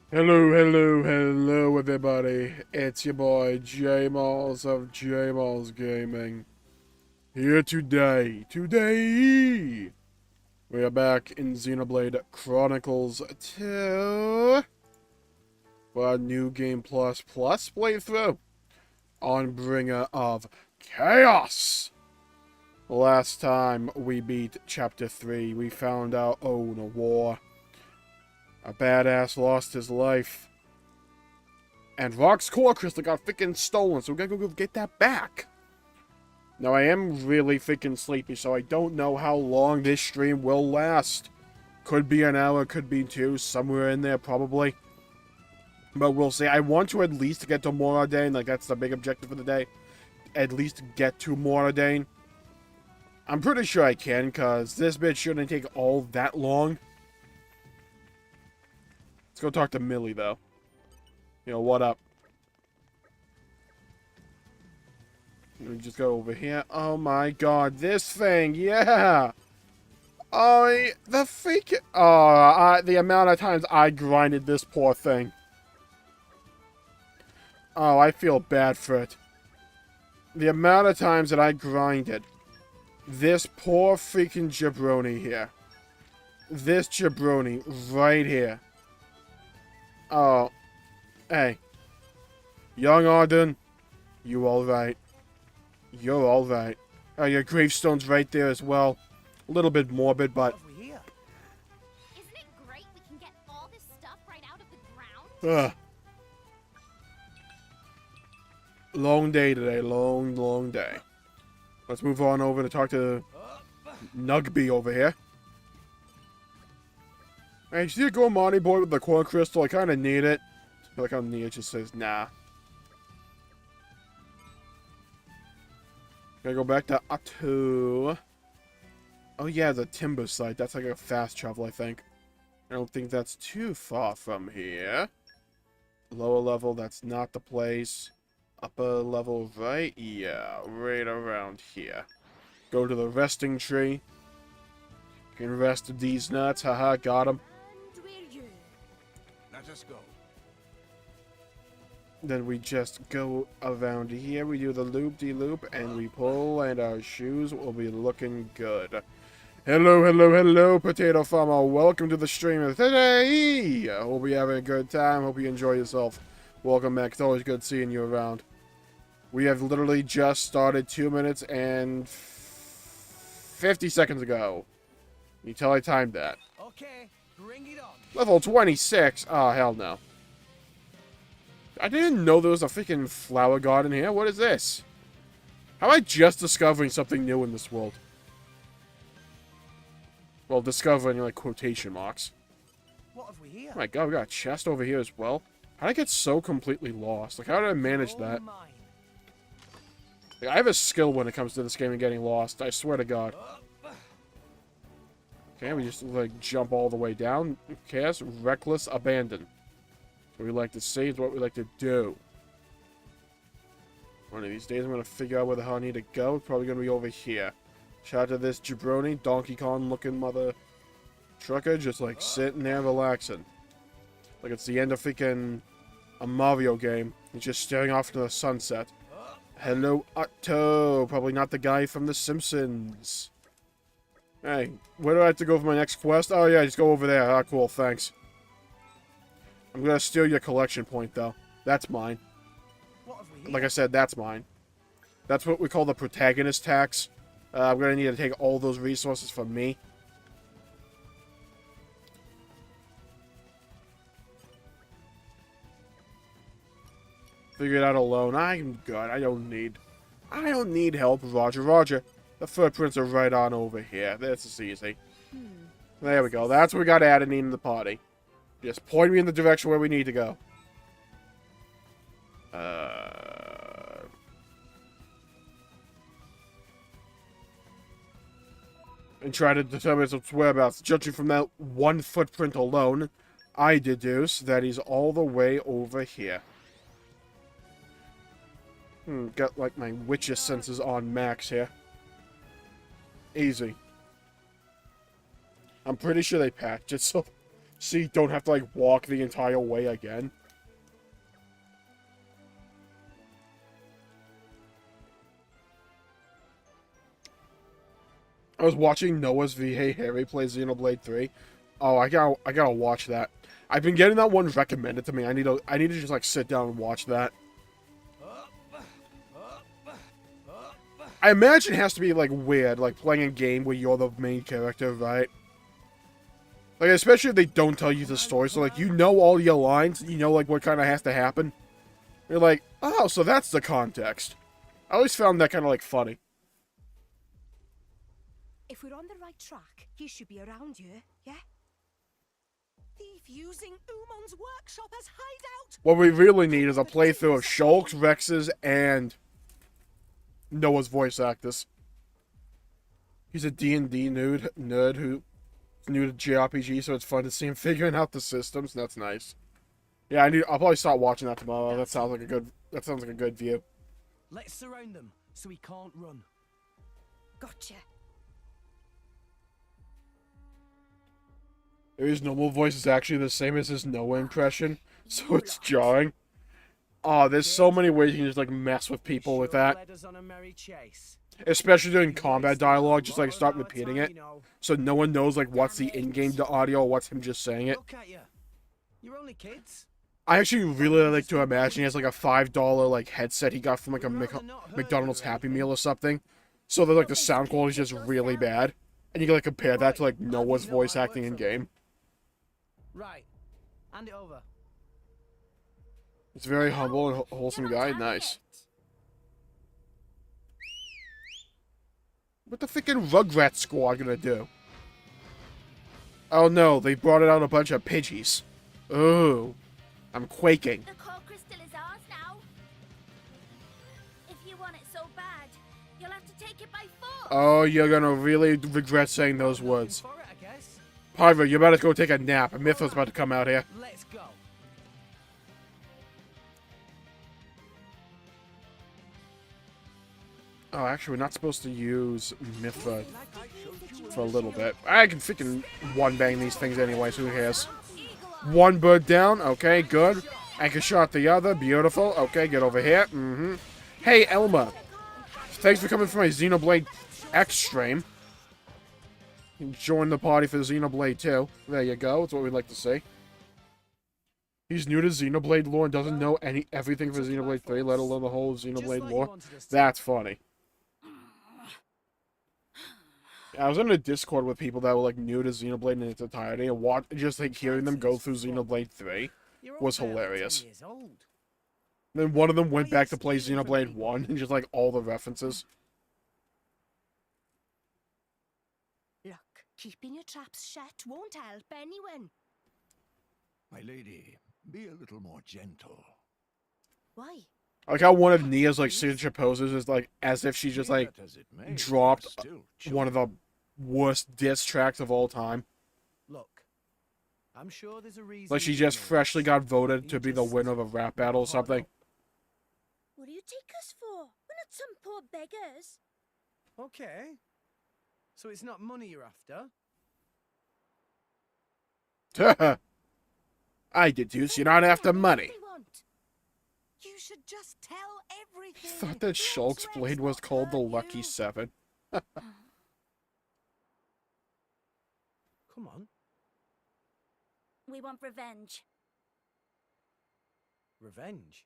Hello, hello, hello, everybody. It's your boy, Jmulls of Jmulls Gaming. Here today, we are back in Xenoblade Chronicles 2 for our New Game Plus playthrough on Bringer of Chaos. Last time we beat Chapter 3, we found our own war. A badass lost his life. And Rock's core crystal got freaking stolen, so we gotta go get that back. Now, I am really freaking sleepy, so I don't know how long this stream will last. Could be an hour, could be two, somewhere in there, probably. But we'll see. I want to at least get to MOR, ARDAIN, like that's the big objective for the day. At least get to MOR, ARDAIN. I'm pretty sure I can, because this bit shouldn't take all that long. Let's go talk to Millie, though. You know, what up? Let me just go over here. Oh my god, this thing, yeah! Oh, the freaking... Oh, the amount of times I grinded this poor thing. Oh, I feel bad for it. The amount of times that I grinded this poor freaking jabroni here. This jabroni right here. Oh, hey. Young Arden, you alright. You're alright. Oh, your gravestone's right there as well. A little bit morbid, but... Isn't it great we can get all this stuff right out of the ground? Long day today. Long day. Let's move on over to talk to Nugby over here. Hey, you see the Gormani boy with the core crystal? I kind of need it. I feel like I don't need it. Just says, nah. Gotta go back to Atu. Oh yeah, the timber site. That's like a fast travel, I think. I don't think that's too far from here. Lower level, that's not the place. Upper level, right? Yeah, right around here. Go to the resting tree. You can rest these nuts. Haha, got him. Let us go. Then we just go around here. We do the loop-de-loop, and we pull, and our shoes will be looking good. Hello, hello, hello, Potato Farmer. Welcome to the stream today. I hope you're having a good time. Hope you enjoy yourself. Welcome back. It's always good seeing you around. We have literally just started 2 minutes and 50 seconds ago. You tell I timed that. Okay, bring it on. Level 26? Oh, hell no. I didn't know there was a freaking flower garden here. What is this? How am I just discovering something new in this world? Well, discovering, like, quotation marks. What have we here? Oh my god, we got a chest over here as well. How did I get so completely lost? Like, how did I manage that? Like, I have a skill when it comes to this game and getting lost. I swear to god. Okay, we just, like, jump all the way down. Chaos, reckless, abandon. What we like to see is what we like to do. One of these days I'm going to figure out where the hell I need to go. It's probably going to be over here. Shout out to this jabroni, Donkey Kong looking mother trucker, just like sitting there relaxing. Like it's the end of freaking a Mario game. He's just staring off into the sunset. Hello, Otto. Probably not the guy from The Simpsons. Hey, where do I have to go for my next quest? Oh yeah, just go over there. Ah, cool, thanks. I'm gonna steal your collection point, though. That's mine. Like I said, that's mine. That's what we call the protagonist tax. I'm gonna need to take all those resources from me. Figure it out alone. I'm good. I don't need help, Roger. Roger. The footprints are right on over here. This is easy. There we go. That's what we got added in the party. Just point me in the direction where we need to go. And try to determine its whereabouts. Judging from that one footprint alone, I deduce that he's all the way over here. Got like my witches senses on max here. Easy. I'm pretty sure they patched it, so So you don't have to, like, walk the entire way again. I was watching Noah's v Hey Harry play Xenoblade 3. Oh, I gotta watch that. I've been getting that one recommended to me. I need to just, like, sit down and watch that. I imagine it has to be, like, weird, like, playing a game where you're the main character, right? Like, especially if they don't tell you the story, so, like, you know all your lines, you know, like, what kind of has to happen. You're like, oh, so that's the context. I always found that kind of, like, funny. If we're on the right track, he should be around here, yeah? Thief using Umon's workshop as hideout. What we really need is a playthrough of Shulk's, Rex's, and Noah's voice actors. He's a D&D nerd who's new to JRPG, so it's fun to see him figuring out the systems. That's nice. Yeah, I'll probably start watching that tomorrow. That sounds like a good view. Let's surround them so he can't run. Gotcha. His normal voice is actually the same as his Noah impression, so it's jarring. Oh, there's so many ways you can just, like, mess with people with that. Led us on a merry chase. Especially during combat dialogue, just, like, start repeating it. So no one knows, like, what's the in-game audio or what's him just saying it. Look at you. You're only kids. I actually really like to imagine he has, like, a $5, like, headset he got from, like, a McDonald's Happy Meal or something. So that, like, the sound quality is just really bad. And you can, like, compare that to, like, Noah's voice acting in-game. Right. Hand it over. He's a very humble and wholesome guy. Nice. What the freaking Rugrats squad gonna do? Oh no, they brought out a bunch of Pidgeys. Ooh. I'm quaking. The core crystal is ours now. If you want it so bad, you'll have to take it by force. Oh, you're gonna really regret saying those words. For it, I guess. Piper, you better go take a nap. A Mythra's about to come out here. Let's go. Oh, actually, we're not supposed to use Mythra for a little bit. I can freaking one-bang these things anyway, so who cares? One bird down. Okay, good. Anchor shot the other. Beautiful. Okay, get over here. Hey, Elma. Thanks for coming for my Xenoblade X stream. Join the party for Xenoblade 2. There you go. That's what we'd like to see. He's new to Xenoblade lore and doesn't know everything for Xenoblade 3, let alone the whole Xenoblade lore. That's funny. I was in a Discord with people that were, like, new to Xenoblade in its entirety, and just, like, hearing them go through Xenoblade 3 was hilarious. Then one of them went back to play Xenoblade 1, and just, like, all the references. Look, keeping your traps shut won't help anyone. My lady, be a little more gentle. Why? I like how one of Nia's, like, signature poses is, like, as if she just, like, dropped one of the worst diss tracks of all time. Look, I'm sure there's a reason. Like she just freshly got voted to be the winner of a rap battle or something. What do you take us for? We're not some poor beggars. Okay. So it's not money you're after? I deduce you're not after money. You should just tell everything. Thought that Shulk's blade was called the Lucky 7. Come on. We want revenge. Revenge?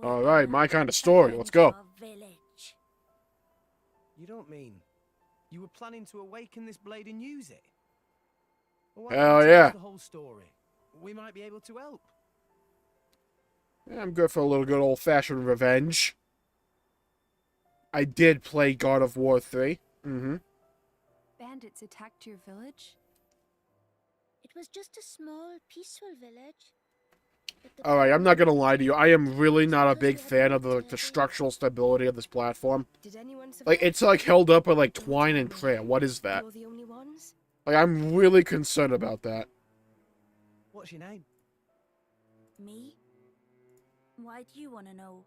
Alright, my kind of story. Let's go. Village. You don't mean you were planning to awaken this blade and use it? Well, why Hell don't you tell yeah. us the whole story. We might be able to help. Yeah, I'm good for a little good old-fashioned revenge. I did play God of War 3. Bandits attacked your village? It was just a small, peaceful village. Alright, I'm not gonna lie to you. I am really not a big fan of the structural stability of this platform. Did anyone survive? Like, it's like held up by like twine and prayer. What is that? You're the only ones? Like, I'm really concerned about that. What's your name? Me? Why do you want to know?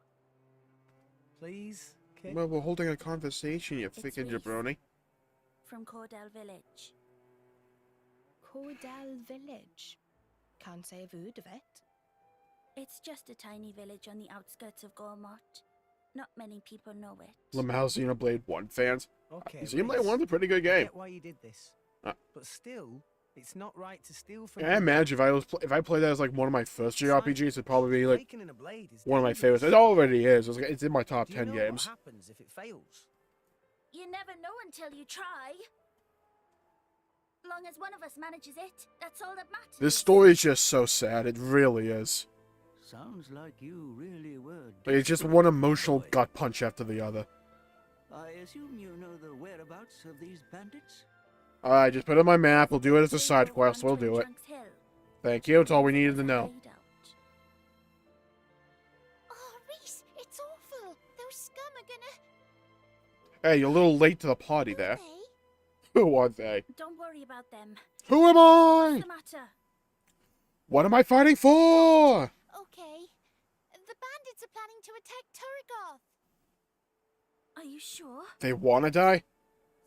Please, kid? Well, we're holding a conversation, you freaking Reese. jabroni. From Cordell Village. Cordell Village. Can't say I've heard of it. It's just a tiny village on the outskirts of Gormott. Not many people know it. Lamau Xenoblade 1 fans. Okay, Xenoblade Reese, 1's a pretty good I game. get why you did this. Uh. But still, it's not right to steal from Yeah, I imagine if I played that as like one of my first JRPGs, it'd probably be like Awakening a blade is one of my dangerous. favorites. It already is. It's in my top Do you 10 know games. what happens if it fails? You never know until you try. Long as one of us manages it, that's all that matters. This story's just so sad. It really is. Sounds like you really were. Like, it's just desperate one for emotional joy. gut punch after the other. I assume you know the whereabouts of these bandits? Alright, just put it on my map. We'll do it as a side quest. We'll do it. Thank you. It's all we needed to know. Oh, Reese, it's awful. Those scum are gonna... Hey, you're a little late to the party there. Hey, Who are they? don't worry about them. Who am I? What's the matter? What am I fighting for? Okay. The bandits are planning to attack Turrigoth. Are you sure? They wanna die?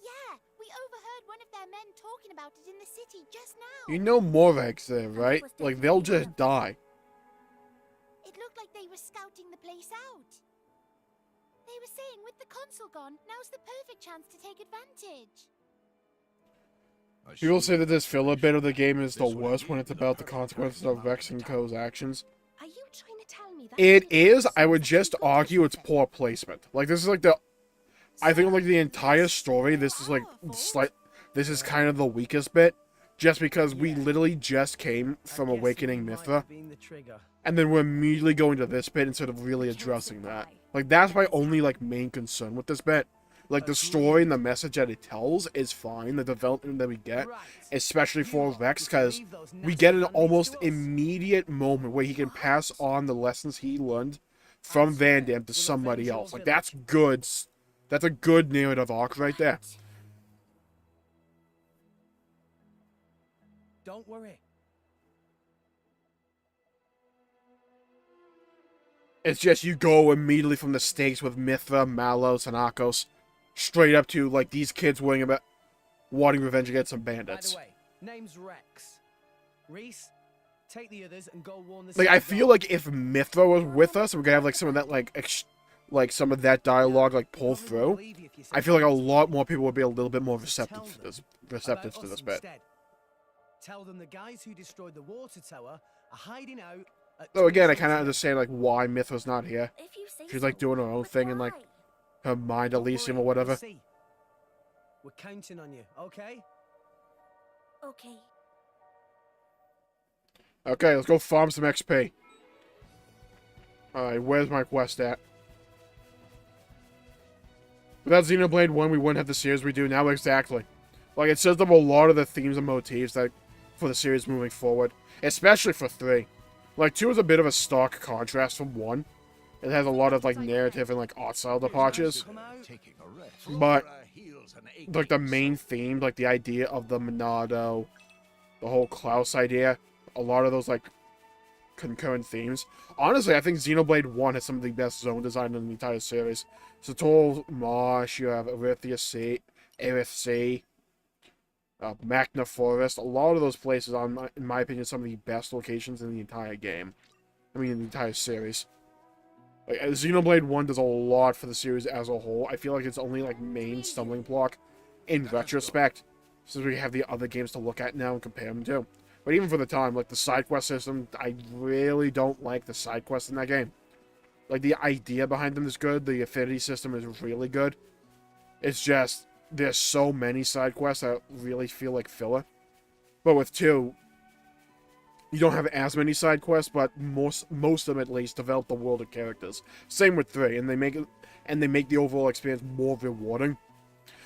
Yeah, we overheard one of their men talking about it in the city just now. You know Morveg's there, right? Like, they'll just die. It looked like they were scouting the place out. They were saying with the console gone, now's the perfect chance to take advantage. People say that this filler bit of the game is the worst when it's about the consequences of Vex and Co.'s actions. Are you trying to tell me that? It is. I would just argue it's poor placement. Like, this is like the... I think like the entire story, this is like this is kind of the weakest bit. Just because we literally just came from Awakening Mithra. And then we're immediately going to this bit instead of really addressing that. Like, that's my only, like, main concern with this bit. Like, the story and the message that it tells is fine. The development that we get, especially for Vex, because we get an almost immediate moment where he can pass on the lessons he learned from Van Damme to somebody else. Like, that's good. That's a good narrative arc right there. Don't worry. It's just you go immediately from the stakes with Mithra, Malos, and Akos, straight up to, like, these kids wanting revenge against some bandits. By the way, name's Rex. Reese, take the others and go warn the Like, I city feel guard. like if Mithra was with us, we're gonna have, like, some of that, like some of that dialogue, like, pull Government through. believe you if you say I feel like a something. lot more people would be a little bit more Tell receptive to them this, about to us this bit. instead. Tell them the guys who destroyed the water tower are hiding out at Though again, I Twin kind of City. understand, like, why Mithra's not here. If you say She's, like, so. doing her own But thing in, like, why? her mind Don't Elysium or worry, whatever. we'll see. We're counting on you, okay? Okay. Okay, let's go farm some XP. Alright, where's my quest at? Without Xenoblade 1, we wouldn't have the series we do now, exactly. Like, it sets up a lot of the themes and motifs that for the series moving forward. Especially for 3. Like, 2 is a bit of a stark contrast from 1. It has a lot of, like, narrative and, like, art style departures. Come out. Taking a rest. But, For our heels and like, the aching main theme, like, the idea of the Monado, the whole Klaus idea, a lot of those, like, concurrent themes. Honestly, I think Xenoblade 1 has some of the best zone design in the entire series. Satol Marsh, you have Erythia Sea, Aerith Sea, Magna Forest. A lot of those places are, in my opinion, some of the best locations in the entire game. I mean, in the entire series. Like, Xenoblade 1 does a lot for the series as a whole. I feel like it's only, like, main stumbling block in retrospect, since we have the other games to look at now and compare them to. But even for the time, like, the side quest system, I really don't like the side quests in that game. Like, the idea behind them is good, the affinity system is really good. It's just, there's so many side quests that really feel like filler. But with 2, you don't have as many side quests, but most of them, at least, develop the world of characters. Same with 3, and they make the overall experience more rewarding.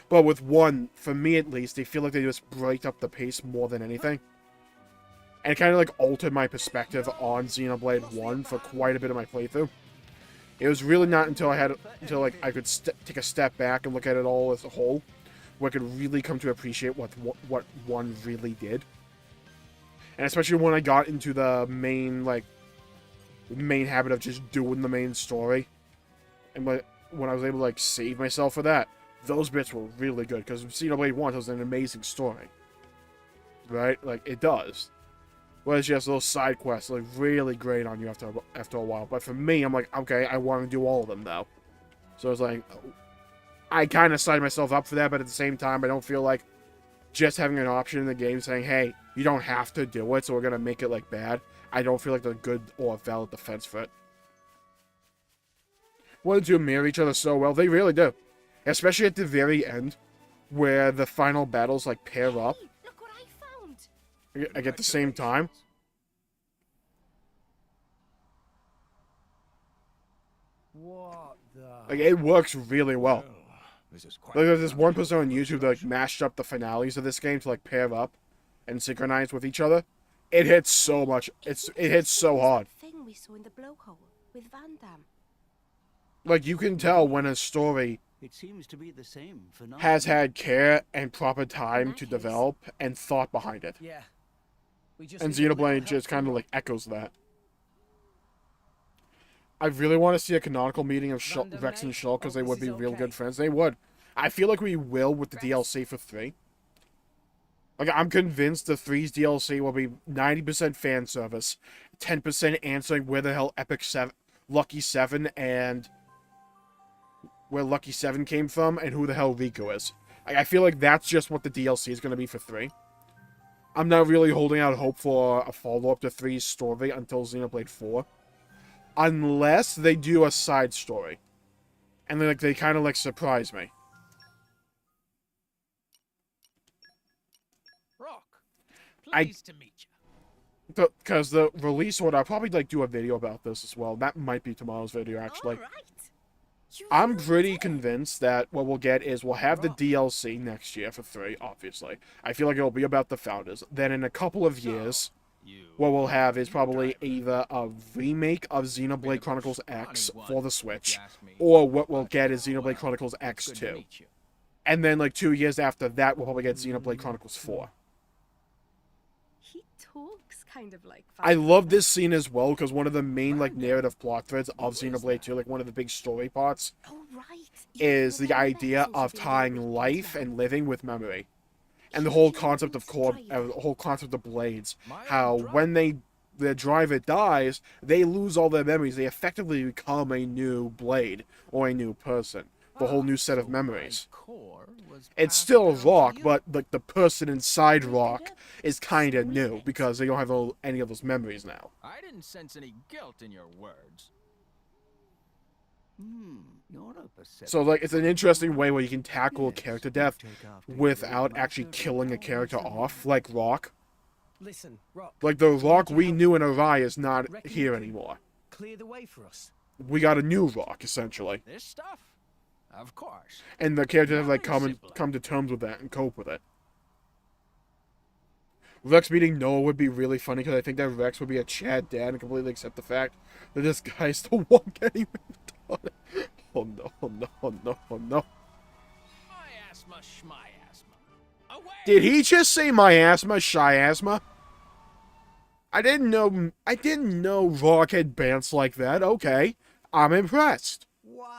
But with 1, for me at least, they feel like they just break up the pace more than anything. And it kind of, like, altered my perspective on Xenoblade 1 for quite a bit of my playthrough. It was really not until I could take a step back and look at it all as a whole, where I could really come to appreciate what 1 really did. And especially when I got into the main habit of just doing the main story. And when I was able to, like, save myself for that, those bits were really good, because Xenoblade 1 was an amazing story. right? Like, it does. Whereas just those side quests, like, really grate on you after a while. But for me, I'm like, okay, I want to do all of them, though. So it's like, I kind of signed myself up for that, but at the same time, I don't feel like just having an option in the game saying, hey, you don't have to do it, so we're going to make it, like, bad. I don't feel like there's a good or valid defense for it. Well, the two mirror each other so well. They really do. Especially at the very end, where the final battles, like, pair up. Hey, look what I found. Like, at the same time. What the? Like, it works really well. Well, this is quite Like, there's this one unusual person on YouTube that, like, mashed up the finales of this game to, like, pair up and synchronize with each other. It hits so much. It hits so hard. Thing we saw in the blowhole with Van Damme. Like, you can tell when a story It seems to be the same phenomenon. has had care and proper time to develop and thought behind it. Yeah. We just And need a little Xenoblade help just from kind of, Rock. like, echoes that. I really want to see a canonical meeting of Random Rex and mate. Shulk because they Hope would this be is real okay. good friends. They would. I feel like we will with the DLC for 3. Like, I'm convinced the 3's DLC will be 90% fan service, 10% answering where the hell Lucky 7 and where Lucky 7 came from and who the hell Rico is. I feel like that's just what the DLC is going to be for 3. I'm not really holding out hope for a follow-up to 3's story until Xenoblade 4. Unless they do a side story. And they kind of, like, surprise me. Rock, I- pleased to meet you. Because the release order, I'll probably, like, do a video about this as well. That might be tomorrow's video, actually. All right. You I'm really pretty did. convinced that what we'll get is we'll have the DLC next year for 3, obviously. I feel like it'll be about the founders. Then in a couple of years, what we'll have is probably either a remake of Xenoblade Chronicles X for the Switch, or what we'll get is Xenoblade Chronicles X2. And then, like, 2 years after that, we'll probably get Xenoblade Chronicles 4. He talks kind of like. I love this scene as well, because one of the main, like, narrative plot threads of Xenoblade 2, like, one of the big story parts, Oh right. You is the remember idea since of you've been tying with life Van and Damme. living with memory. And He the whole really concept of wants to drive. the whole concept of blades. My How own when the driver dies, they lose all their memories. They effectively become a new blade or a new person. The whole new set of memories. It's still Rock, but like the person inside Rock is kind of new because they don't have any of those memories now. I didn't sense any guilt in your words. You're a perceptive So like it's an interesting way where you can tackle Yes, character you death take after your without master actually for killing a hours character and off, like Rock. Listen, Rock. Like the Rock you we help? knew in Arai is not Reckon you here could anymore. Clear the way for us. We got a new Rock essentially, This stuff? Of course. and the characters have like Very come to terms with that and cope with it. Rex meeting Noah would be really funny because I think that Rex would be a Chad dad and completely accept the fact that this guy's the one getting it. Oh no! Oh no! Oh no! Oh no! My asthma, schmiasthma. Away! Did he just say miasma, chiasma? I didn't know Rock had bands like that. Okay, I'm impressed. Wow.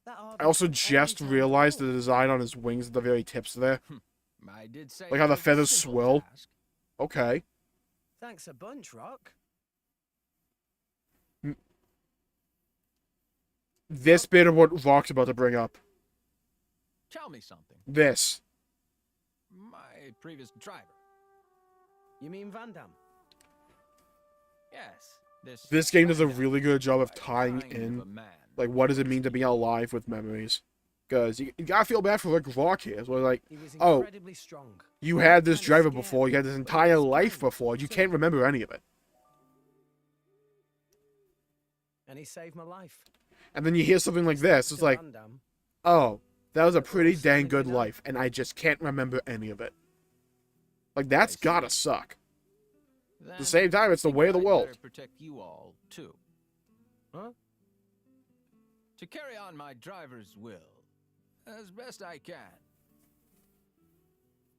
That I also just realized the design on his wings at the very tips there. I did say Like how it the was a feathers simple swirl. task. Okay. Thanks a bunch, Rock. This bit of what Rock's about to bring up. Tell me something. This. My previous driver. You mean Van Damme? Yes. This game does a Van really good job of Damme, tying kind of in, a man. like, what does it mean to be alive with memories? Because you gotta feel bad for, like, Rock here. So, like, He was oh, incredibly strong. you had this Kinda driver scary, before, you had this but entire he was life kind, before, you so- can't remember any of it. And he saved my life. And then you hear something like this, it's To like, Van Damme, oh, that was a That's pretty all dang said good and done. life, and I just can't remember any of it. Like, that's gotta suck. At Then the same time, it's the think way of the I'd world. better protect you all too. Huh? To carry on my driver's will as best I can.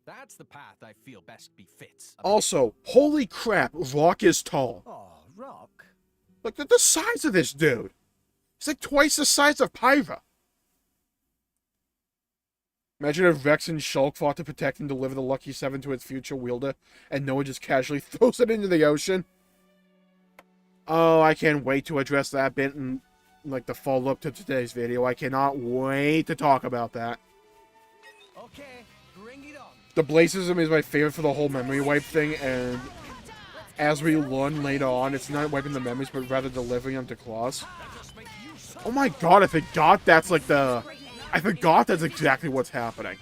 That's the path I feel best befits. a Also, holy crap, Rock is tall. Oh, Rock. Look at the size of this dude. He's like twice the size of Pyra. Imagine if Rex and Shulk fought to protect and deliver the Lucky 7 to its future wielder, and Noah just casually throws it into the ocean. Oh, I can't wait to address that bit in, like, the follow-up to today's video. I cannot wait to talk about that. Okay, bring it on. The Blazism is my favorite for the whole memory wipe thing, and as we learn later on, it's not wiping the memories, but rather delivering them to claws. Oh my god, I forgot that's like the... I forgot that's exactly what's happening.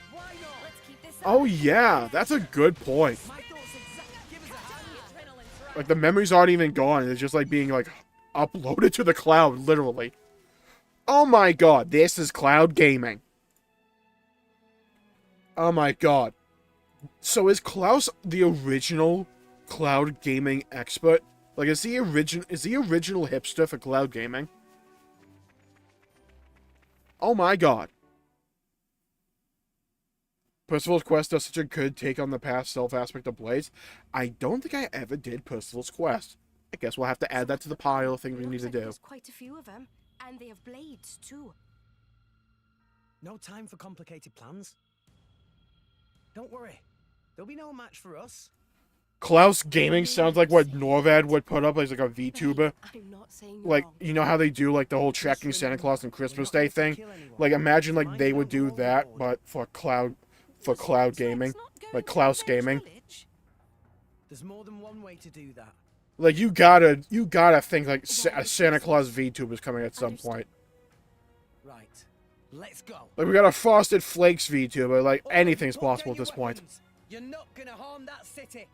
Oh yeah, that's a good point. Like, the memories aren't even gone, it's just like being like uploaded to the cloud, literally. Oh my god, this is cloud gaming. Oh my god. So is Klaus the original cloud gaming expert? Like, is he original hipster for cloud gaming? Oh my god. Percival's Quest does such a good take on the past self aspect of Blaze. I don't think I ever did Percival's Quest. I guess we'll have to add that to the pile of things we need to do. There's quite a few of them, and they have blades too. No time for complicated plans. Don't worry. There'll be no match for us. Klaus Gaming sounds like what Norvad would put up as like a VTuber. I'm not saying Like, you know how they do like the whole tracking Santa Claus and Christmas Day thing? Like, imagine like they would do that, but for cloud gaming. Like Klaus Gaming. There's more than one way to do that. Like, you gotta think like a Santa Claus VTuber is coming at some point. Right. Let's go. Like, we got a Frosted Flakes VTuber. Like, anything's possible at this point. You're not gonna harm that city.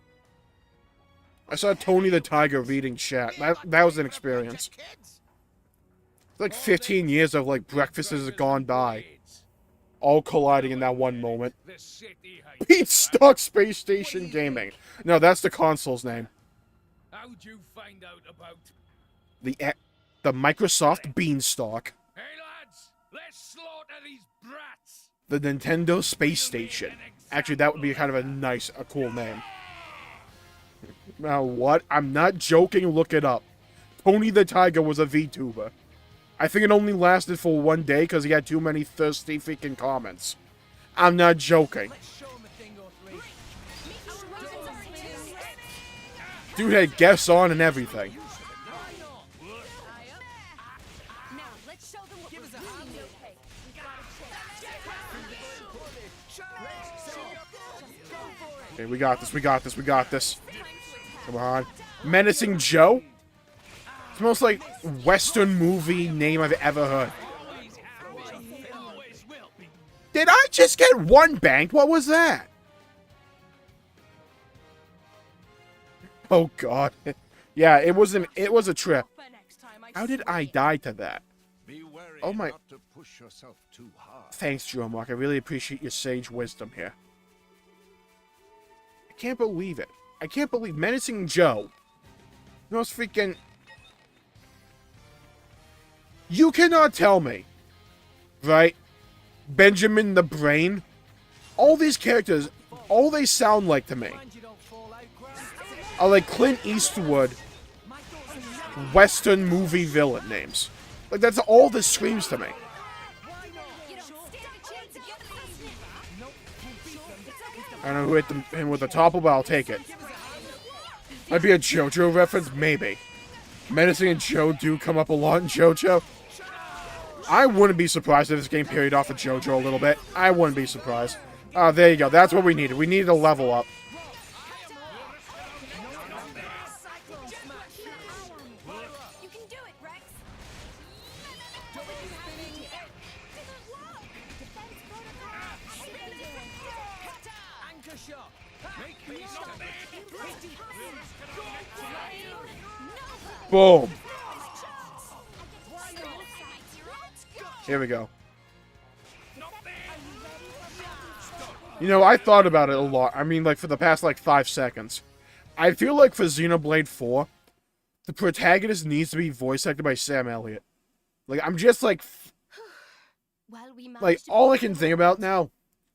I saw Tony the Tiger reading chat. That was an experience. It's like 15 years of like breakfasts have gone by, all colliding in that one moment. Beanstalk Space Station Gaming. No, that's the console's name. How'd you find out about The Microsoft Beanstalk. Hey lads, let's slaughter these brats. The Nintendo Space Station. Actually, that would be kind of a cool name. Now what? I'm not joking, look it up. Tony the Tiger was a VTuber. I think it only lasted for one day because he had too many thirsty freaking comments. I'm not joking. Dude had guests on and everything. Okay, we got this. Come on. Menacing Joe? It's the most, like, Western movie name I've ever heard. Did I just get one banked? What was that? Oh, God. Yeah, it was a trip. How did I die to that? Oh, my... Thanks, Joe Mark. I really appreciate your sage wisdom here. I can't believe it. I can't believe Menacing Joe. No, it's freaking... You cannot tell me, right? Benjamin the Brain. All these characters, all they sound like to me are like Clint Eastwood Western movie villain names. Like, that's all this screams to me. I don't know who hit him with the topple, but I'll take it. Might be a JoJo reference? Maybe. Menacing and Joe do come up a lot in JoJo. I wouldn't be surprised if this game parried off of JoJo a little bit. I wouldn't be surprised. There you go. That's what we needed. We needed a level up. You can do it, Rex. Anchor shot. Boom. Here we go. You know, I thought about it a lot. I mean, like, for the past, like, 5 seconds. I feel like for Xenoblade 4, the protagonist needs to be voice acted by Sam Elliott. Like, I'm just, like... all I can think about now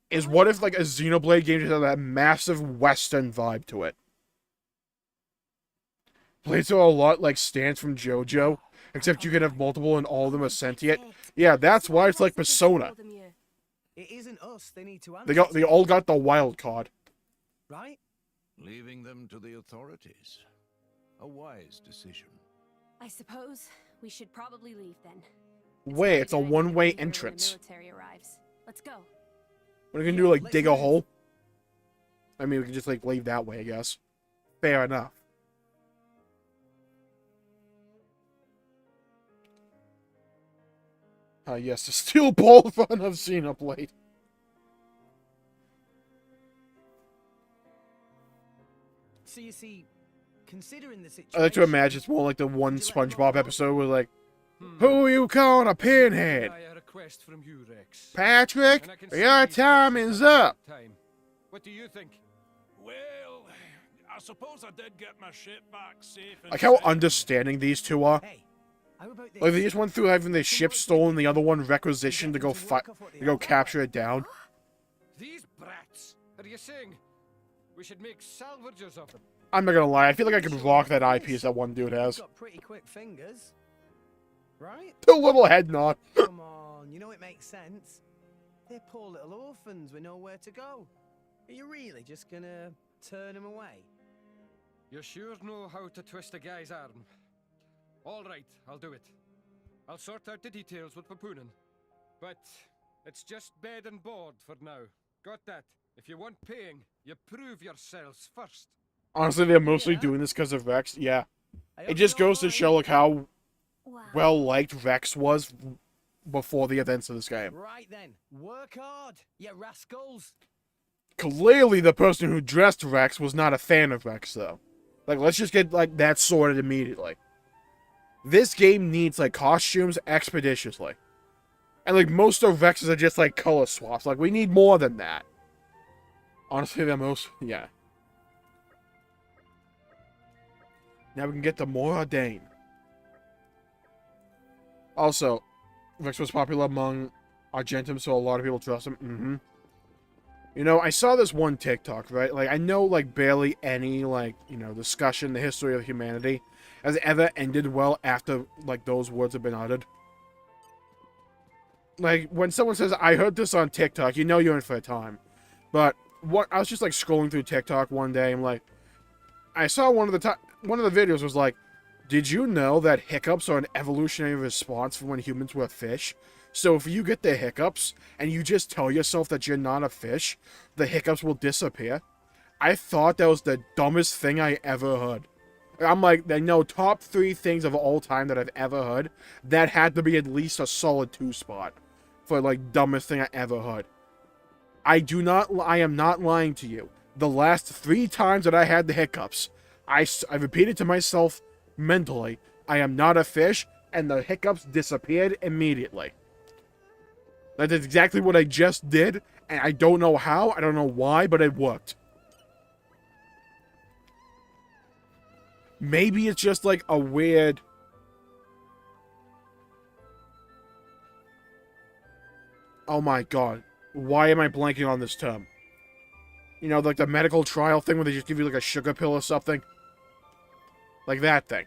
is what if, like, a Xenoblade game just had that massive Western vibe to it. Plays are a lot like Stance from JoJo, except you can have multiple and all of them are sentient. Yeah, that's why it's like Persona. It isn't us they need to answer They all got the wild card. right? Leaving them to the authorities. A wise decision. I suppose we should probably leave then. Wait, it's a not good idea to one-way leave when the entrance. military arrives. Let's go. What are you gonna do, like, let's dig a move. hole? I mean, we can just, like, leave that way, I guess. Fair enough. Yes, the steel ball run of Xenoblade. So you see, considering the situation, I like to imagine it's more like the one Would you like SpongeBob more? episode where, like, who are you calling a pinhead? I a request from you, Rex. Patrick, And I can see your these time fixes is having a up. good time. What do you think? Well, I suppose I did get my ship back safe and Like how sound. understanding these two are. hey, how about this? Like they just went through having their ship stolen, the other one requisitioned to go fight, to go capture it down. These brats. Are you saying we should make salvagers of them? I'm not gonna lie, I feel like I could rock that eyepiece that one dude has. Got pretty quick fingers, right? The little head nod. Come on, you know it makes sense. They're poor little orphans with nowhere to go. Are you really just gonna turn them away? You sure know how to twist a guy's arm. All right, I'll do it. I'll sort out the details with Papunen. But it's just bed and board for now. Got that? If you want paying, you prove yourselves first. Honestly, they're mostly Yeah. doing this because of Rex. Yeah. I It hope just you don't goes to mind. show like how Wow. well liked Rex was before the events of this game. Right then, work hard, you rascals. Clearly, the person who dressed Rex was not a fan of Rex, though. Like, let's just get like that sorted immediately. This game needs like costumes expeditiously, and like most of Rex's are just like color swaps. Like, we need more than that. Honestly, the most, yeah. Now we can get the MOR ARDAIN. Also, Rex was popular among Argentum, so a lot of people trust him. You know, I saw this one TikTok, right? Like, I know, like, barely any, like, you know, discussion in the history of humanity has ever ended well after, like, those words have been uttered. Like, when someone says, I heard this on TikTok, you know you're in for a time. But, what, I was just, like, scrolling through TikTok one day, and, like, I saw one of the videos was like, did you know that hiccups are an evolutionary response from when humans were fish? So if you get the hiccups, and you just tell yourself that you're not a fish, the hiccups will disappear. I thought that was the dumbest thing I ever heard. I'm like, no, top 3 things of all time that I've ever heard, that had to be at least a solid 2 spot. For, like, dumbest thing I ever heard. I am not lying to you. The last 3 times that I had the hiccups, I repeated to myself mentally, I am not a fish, and the hiccups disappeared immediately. That is exactly what I just did, and I don't know how, I don't know why, but it worked. Maybe it's just like a weird... Oh my god. Why am I blanking on this term? You know, like the medical trial thing where they just give you like a sugar pill or something? Like that thing.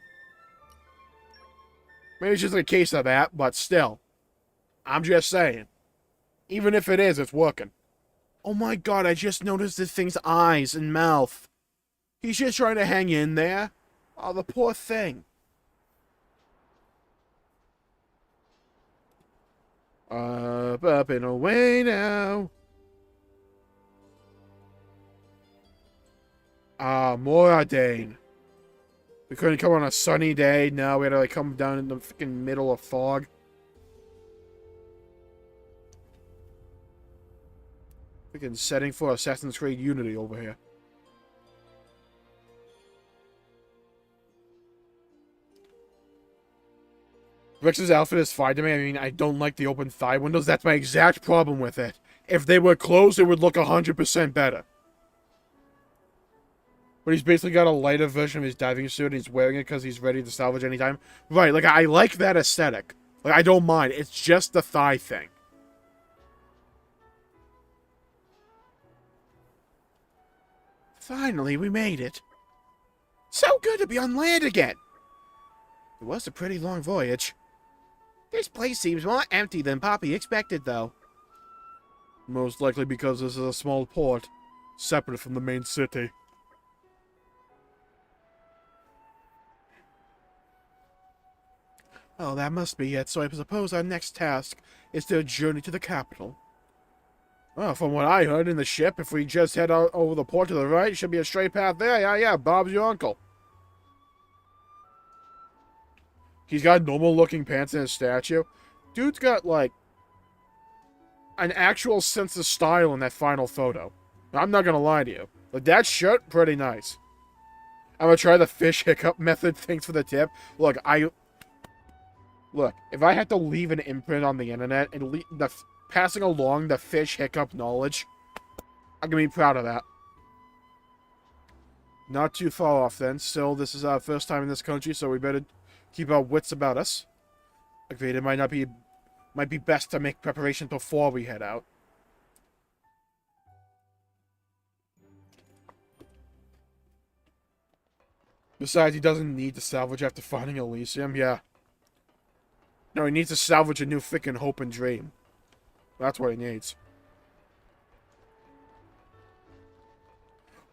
Maybe it's just a case of that, but still. I'm just saying. Even if it is, it's working. Oh my god, I just noticed this thing's eyes and mouth. He's just trying to hang in there. Oh, the poor thing. Up and away now. MOR ARDAIN. We couldn't come on a sunny day. No, we had to like come down in the freaking middle of fog. Freaking setting for Assassin's Creed Unity over here. Rex's outfit is fine to me. I mean, I don't like the open thigh windows. That's my exact problem with it. If they were closed, it would look 100% better. But he's basically got a lighter version of his diving suit, and he's wearing it because he's ready to salvage anytime. Right, like, I like that aesthetic. Like, I don't mind. It's just the thigh thing. Finally, we made it. So good to be on land again. It was a pretty long voyage. This place seems more empty than Poppy expected, though. Most likely because this is a small port, separate from the main city. Oh, that must be it. So I suppose our next task is to journey to the capital. Well, from what I heard in the ship, if we just head out over the port to the right, should be a straight path there. Yeah, Bob's your uncle. He's got normal-looking pants and a statue. Dude's got, like, an actual sense of style in that final photo. I'm not gonna lie to you. Like, that shirt, pretty nice. I'm gonna try the fish hiccup method. Thanks for the tip. Look, if I had to leave an imprint on the internet and passing along the fish hiccup knowledge, I'm gonna be proud of that. Not too far off then. Still, this is our first time in this country, so we better keep our wits about us. Agreed, it might be best to make preparations before we head out. Besides, he doesn't need to salvage after finding Elysium, yeah. No, he needs to salvage a new freaking hope and dream. That's what he needs.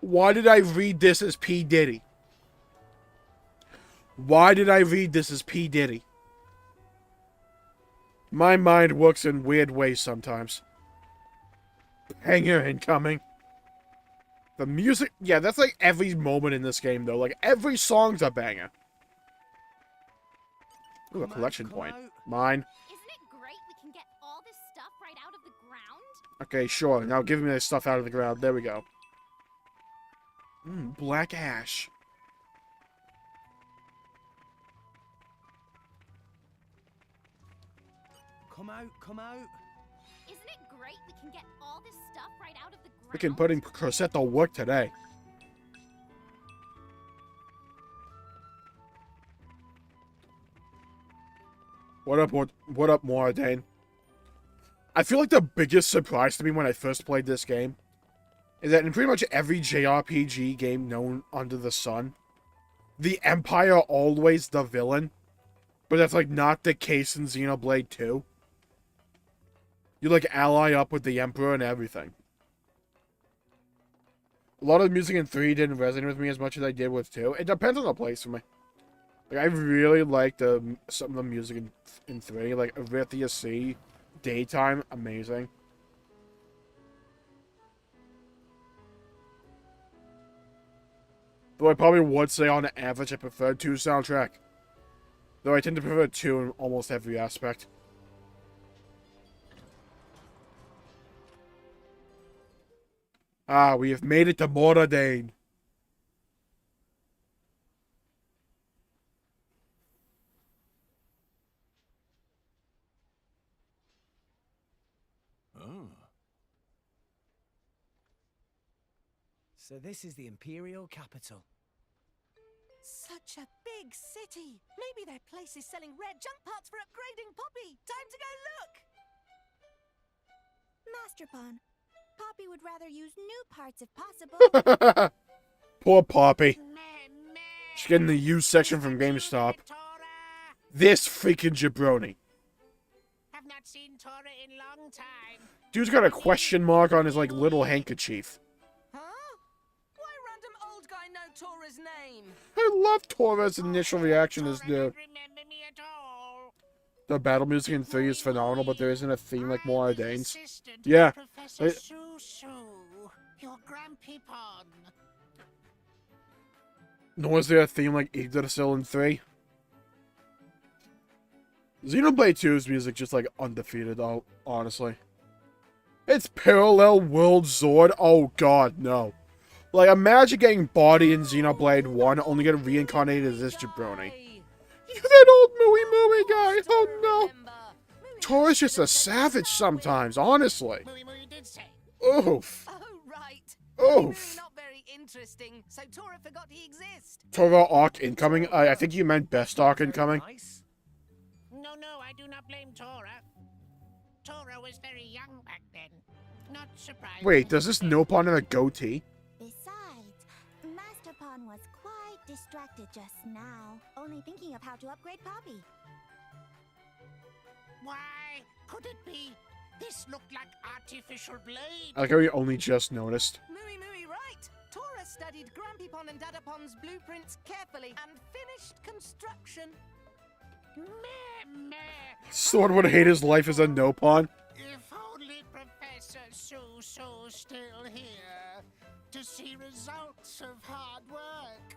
Why did I read this as P. Diddy? Why did I read this as P. Diddy? My mind works in weird ways sometimes. Hanger incoming. The music... Yeah, that's like every moment in this game, though. Like, every song's a banger. Ooh, a collection point. Mine. Isn't it great we can get all this stuff right out of the ground? Okay, sure. Now give me this stuff out of the ground. There we go. Black ash. Come out, come out. Isn't it great we can get all this stuff right out of the ground? Freaking putting Crosette to work today. What up, MOR, ARDAIN? I feel like the biggest surprise to me when I first played this game is that in pretty much every JRPG game known under the sun, the Empire always the villain, but that's like not the case in Xenoblade 2. You like ally up with the Emperor and everything. A lot of the music in 3 didn't resonate with me as much as I did with 2. It depends on the place for me. Like, I really like some of the music in 3. Like, Arithia C, Daytime, amazing. Though I probably would say on average I prefer 2 soundtrack. Though I tend to prefer 2 in almost every aspect. Ah, we have made it to ARDAIN. Oh. So this is the Imperial capital. Such a big city. Maybe their place is selling rare junk parts for upgrading Poppy. Time to go look. Master Pawn, Poppy would rather use new parts if possible. Poor Poppy. She's getting the used section from GameStop. This freaking jabroni. Have not seen Tora in long time. Dude's got a question mark on his, like, little handkerchief. Huh? Why random old guy know Tora's name? I love Tora's initial reaction to this dude. Remember me at all. The battle music in 3 is phenomenal, but there isn't a theme like MOR ARDAIN's. Assistant to Yeah. Professor Su, your Grampy Pawn. Nor is there a theme like Yggdrasil in 3. Xenoblade 2's music just, like, undefeated, though, honestly. It's Parallel World Zord? Oh god, no. Like, imagine getting body in Xenoblade 1, only getting reincarnated as this jabroni. You that old mooey guy! Oh no! Tora's just a savage sometimes, honestly. Oof. Oh, right. Oof. Not very interesting, so Tora forgot he exists. Tora Arc incoming? I think you meant best Arc incoming. No, I do not blame Tora. Tora was very young back then. Not surprised. Wait, does this no pawn have a goatee? Besides, Master Pawn was quite distracted just now, only thinking of how to upgrade Poppy. Why? Could it be This looked like artificial blade. I like how we only just noticed. Mooey, right. Tora studied Grampypon and Dadapon's blueprints carefully and finished construction. Meh, meh. Sword would hate his life as a no-pawn. If only Professor Su still here to see results of hard work.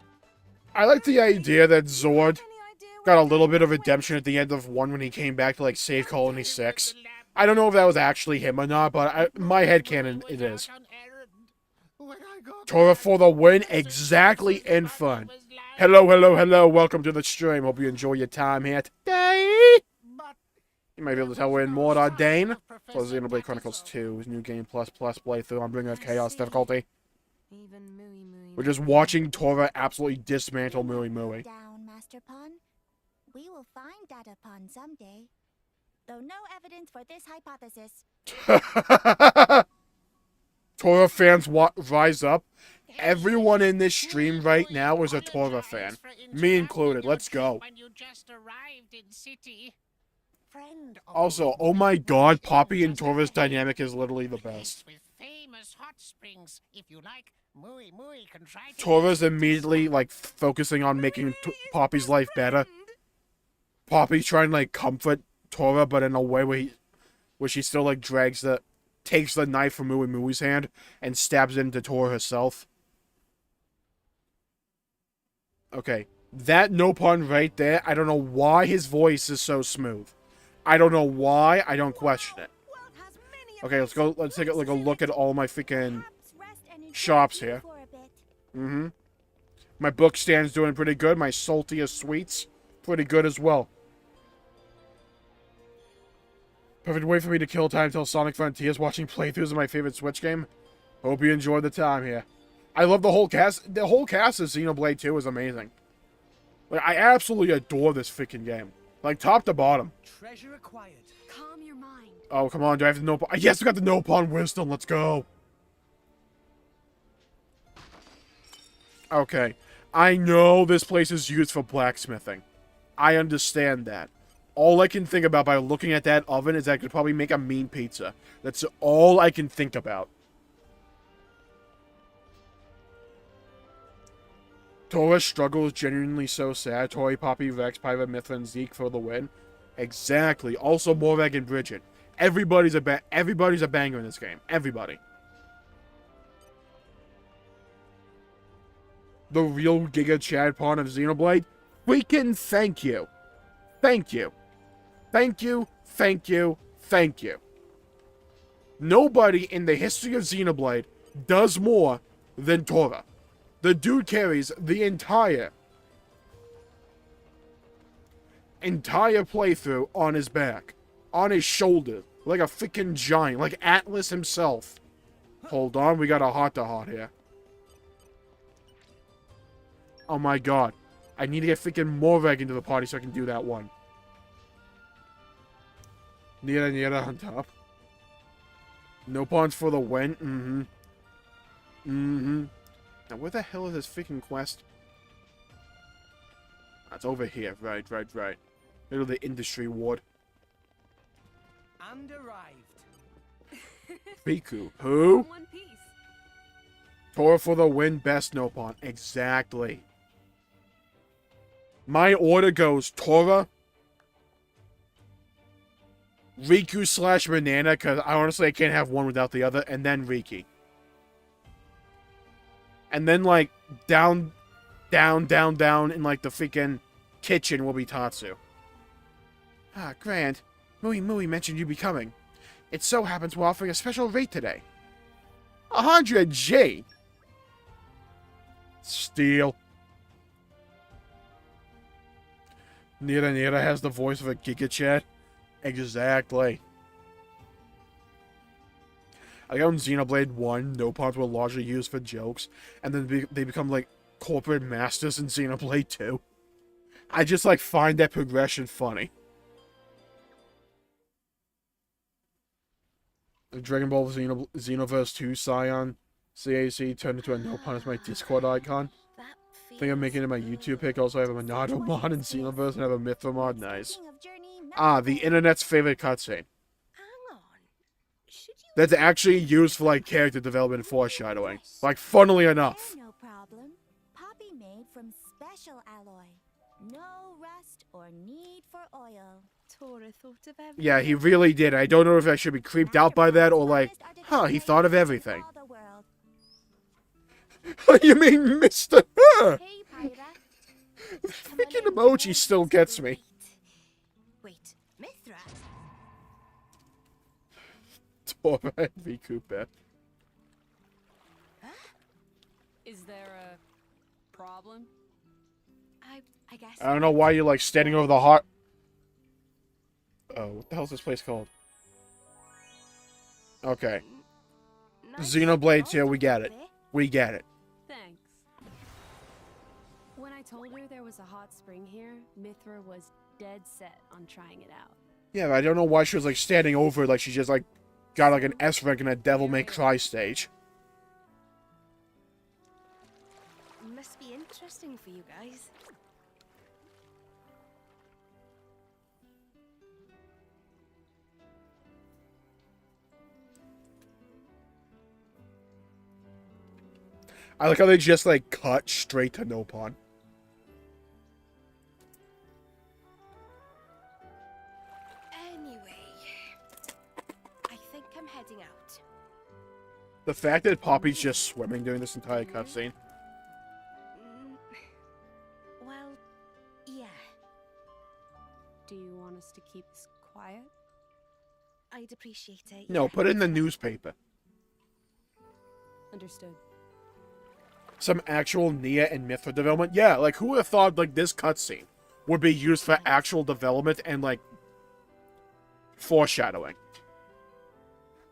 I like the idea that Zord got a little bit of redemption at the end of 1 when he came back to, like, save Colony 6. I don't know if that was actually him or not, but my headcanon, it is. Tora for the win, exactly in fun. Hello, welcome to the stream. Hope you enjoy your time here today. You might be able to tell we're in more ARDAIN for Xenoblade Chronicles 2, new game plus playthrough on Bringer of Chaos difficulty. We're just watching Tora absolutely dismantle Mooey. Down, Master Pawn. We will find Dadapon someday. Though no evidence for this hypothesis. Tora fans rise up. Everyone in this stream right now is a Tora fan. Me included. Let's go. Also, oh my god, Poppy and Tora's dynamic is literally the best. Tora's immediately, like, focusing on making Poppy's life better. Poppy's trying to, like, comfort Tora, but in a way where she still, like, takes the knife from Mooey's hand and stabs it into Tora herself. Okay, that no pun right there, I don't know why his voice is so smooth. I don't know why, I don't question it. Okay, let's take a look at all my freaking shops here. My book stand's doing pretty good, my saltiest sweets, pretty good as well. Perfect way for me to kill time till Sonic Frontiers, watching playthroughs of my favorite Switch game. Hope you enjoyed the time here. I love the whole cast. The whole cast of Xenoblade 2 is amazing. Like, I absolutely adore this freaking game. Like, top to bottom. Treasure acquired. Calm your mind. Oh, come on. Do I have the no pawn? Yes, I got the no pawn wisdom. Let's go. Okay. I know this place is used for blacksmithing. I understand that. All I can think about by looking at that oven is that I could probably make a mean pizza. That's all I can think about. Tora's struggle is genuinely so sad. Tori, Poppy, Rex, Pyra, Mithra, and Zeke for the win. Exactly. Also, Morag and Bridget. Everybody's a banger in this game. Everybody. The real Giga Chad Pawn of Xenoblade. Freaking thank you. Thank you. Thank you. Thank you. Thank you. Nobody in the history of Xenoblade does more than Tora. The dude carries the entire playthrough on his back. On his shoulder. Like a freaking giant. Like Atlas himself. Hold on, we got a heart-to-heart here. Oh my god. I need to get freaking Morag into the party so I can do that one. Niera on top. No pawns for the win. Now, where the hell is this freaking quest? That's over here. Right. Middle of the industry ward. And arrived. Riku. Who? One piece. Tora for the win, best no pawn. Exactly. My order goes Tora, Riku / Banana, because I can't have one without the other, and then Riki. And then, like, down in, like, the freaking kitchen will be Tatsu. Ah, Grand. Mooey mentioned you'd be coming. It so happens we're offering a special rate today. 100 G! Steal. Niera has the voice of a Giga Chad. Exactly. I got in Xenoblade 1, no pawns were largely used for jokes, and then they become, like, corporate masters in Xenoblade 2. I just, like, find that progression funny. The Dragon Ball Xenoverse 2 Scion CAC turned into a no pawn as my Discord icon. I think I'm making it my YouTube pick. Also, I have a Monado mod in Xenoverse and I have a Mithra mod. Nice. Ah, the internet's favorite cutscene. Hang on. that's actually used for like character development and foreshadowing. Like, funnily enough. No problem. Poppy made from special alloy. No rust or need for oil. Tora thought of everything. Yeah, he really did. I don't know if I should be creeped out by that or like, huh, he thought of everything. You mean Mr. Huh? Hey, Pyra. The freaking emoji still gets me. Wait, Mithra? Tora Envy Cooper. Is there a problem? I guess. I don't know why you're like standing over the heart. Oh, what the hell is this place called? Okay. Xenoblade 2, we get it. We get it. Thanks. When I told her there was a hot spring here, Mithra was dead set on trying it out. Yeah, but I don't know why she was like standing over it like she just like got like an S rank in a Devil May Cry stage. Must be interesting for you guys. I like how they just like cut straight to Nopon. Anyway, I think I'm heading out. The fact that Poppy's just swimming during this entire cutscene. Well, yeah. Do you want us to keep this quiet? I'd appreciate it. No, put it in the newspaper. Understood. Some actual Nia and Mithra development. Yeah, like who would have thought like this cutscene would be used for actual development and like foreshadowing.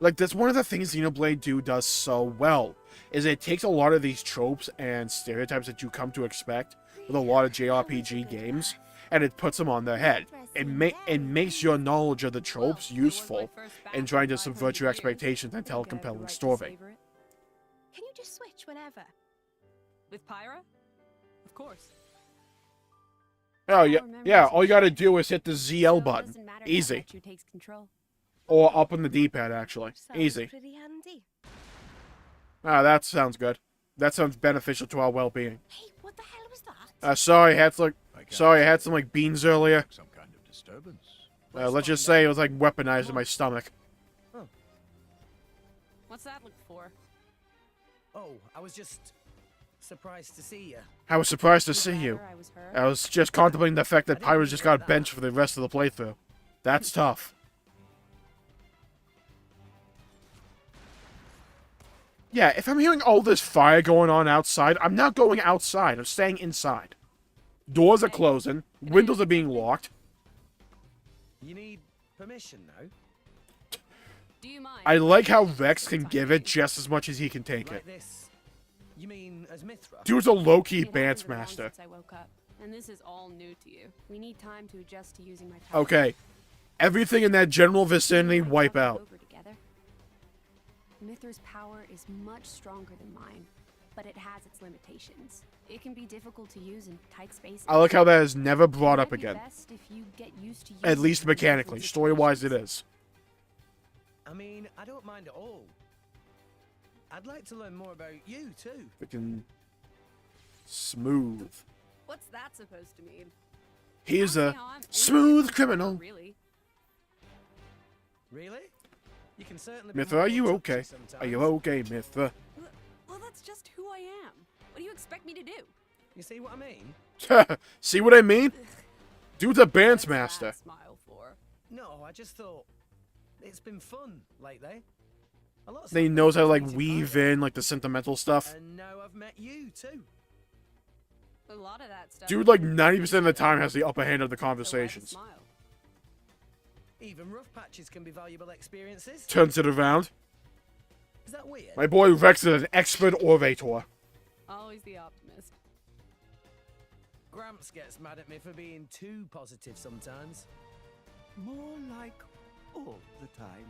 Like that's one of the things Xenoblade 2 does so well, is it takes a lot of these tropes and stereotypes that you come to expect with a lot of JRPG games, and it puts them on their head. It makes your knowledge of the tropes useful in trying to subvert your expectations and tell a compelling story. Can you just switch whenever? With Pyra? Of course. Oh yeah, yeah. All you gotta do is hit the ZL button. Easy. Or up on the D-pad, actually. Easy. Pretty handy. Ah, that sounds good. That sounds beneficial to our well-being. Hey, what the hell was that? Sorry, I had some like beans earlier. Some kind of disturbance. Let's just say it was like weaponized in my stomach. What's that look for? Oh, I was just surprised to see you. I was surprised to see you. I was just contemplating the fact that Pyra's just got benched for the rest of the playthrough. That's tough. Yeah, if I'm hearing all this fire going on outside, I'm not going outside. I'm staying inside. Doors are closing. Windows are being locked. You need permission now? Do you mind? I like how Vex can give it just as much as he can take it. This. You mean as Mithra? Dude's a low-key It hasn't dance been long master. since I woke up, and this is all new to you. We need time to adjust to using my power. Okay. Everything in that general vicinity, wipe out. Over together. Mithra's power is much stronger than mine, but it has its limitations. It can be difficult to use in tight spaces. I like how that is never brought up It might be again. best if you get used to At using least it in mechanically. different Story-wise, it situations. is. I mean, I don't mind at all. I'd like to learn more about you, too. Freaking smooth. What's that supposed to mean? He's I a don't see how I'm any smooth different, criminal. Really? Really? You can certainly be Mithra, more are you touchy okay? sometimes. Are you okay, Mithra? Well, that's just who I am. What do you expect me to do? You see what I mean? See what I mean? Dude's a dance What's that master. smile for? No, I just thought it's been fun lately. A lot of He stuff knows how to I've like been weave about. in like the sentimental stuff. And now I've met you too. A lot of that stuff. Dude like 90% of the time has the upper hand of the So why the conversations. smile? Even rough patches can be valuable experiences. Turns it around. Is that weird? My boy Rex is an expert orator. Always the optimist. Gramps gets mad at me for being too positive sometimes. More like all the time.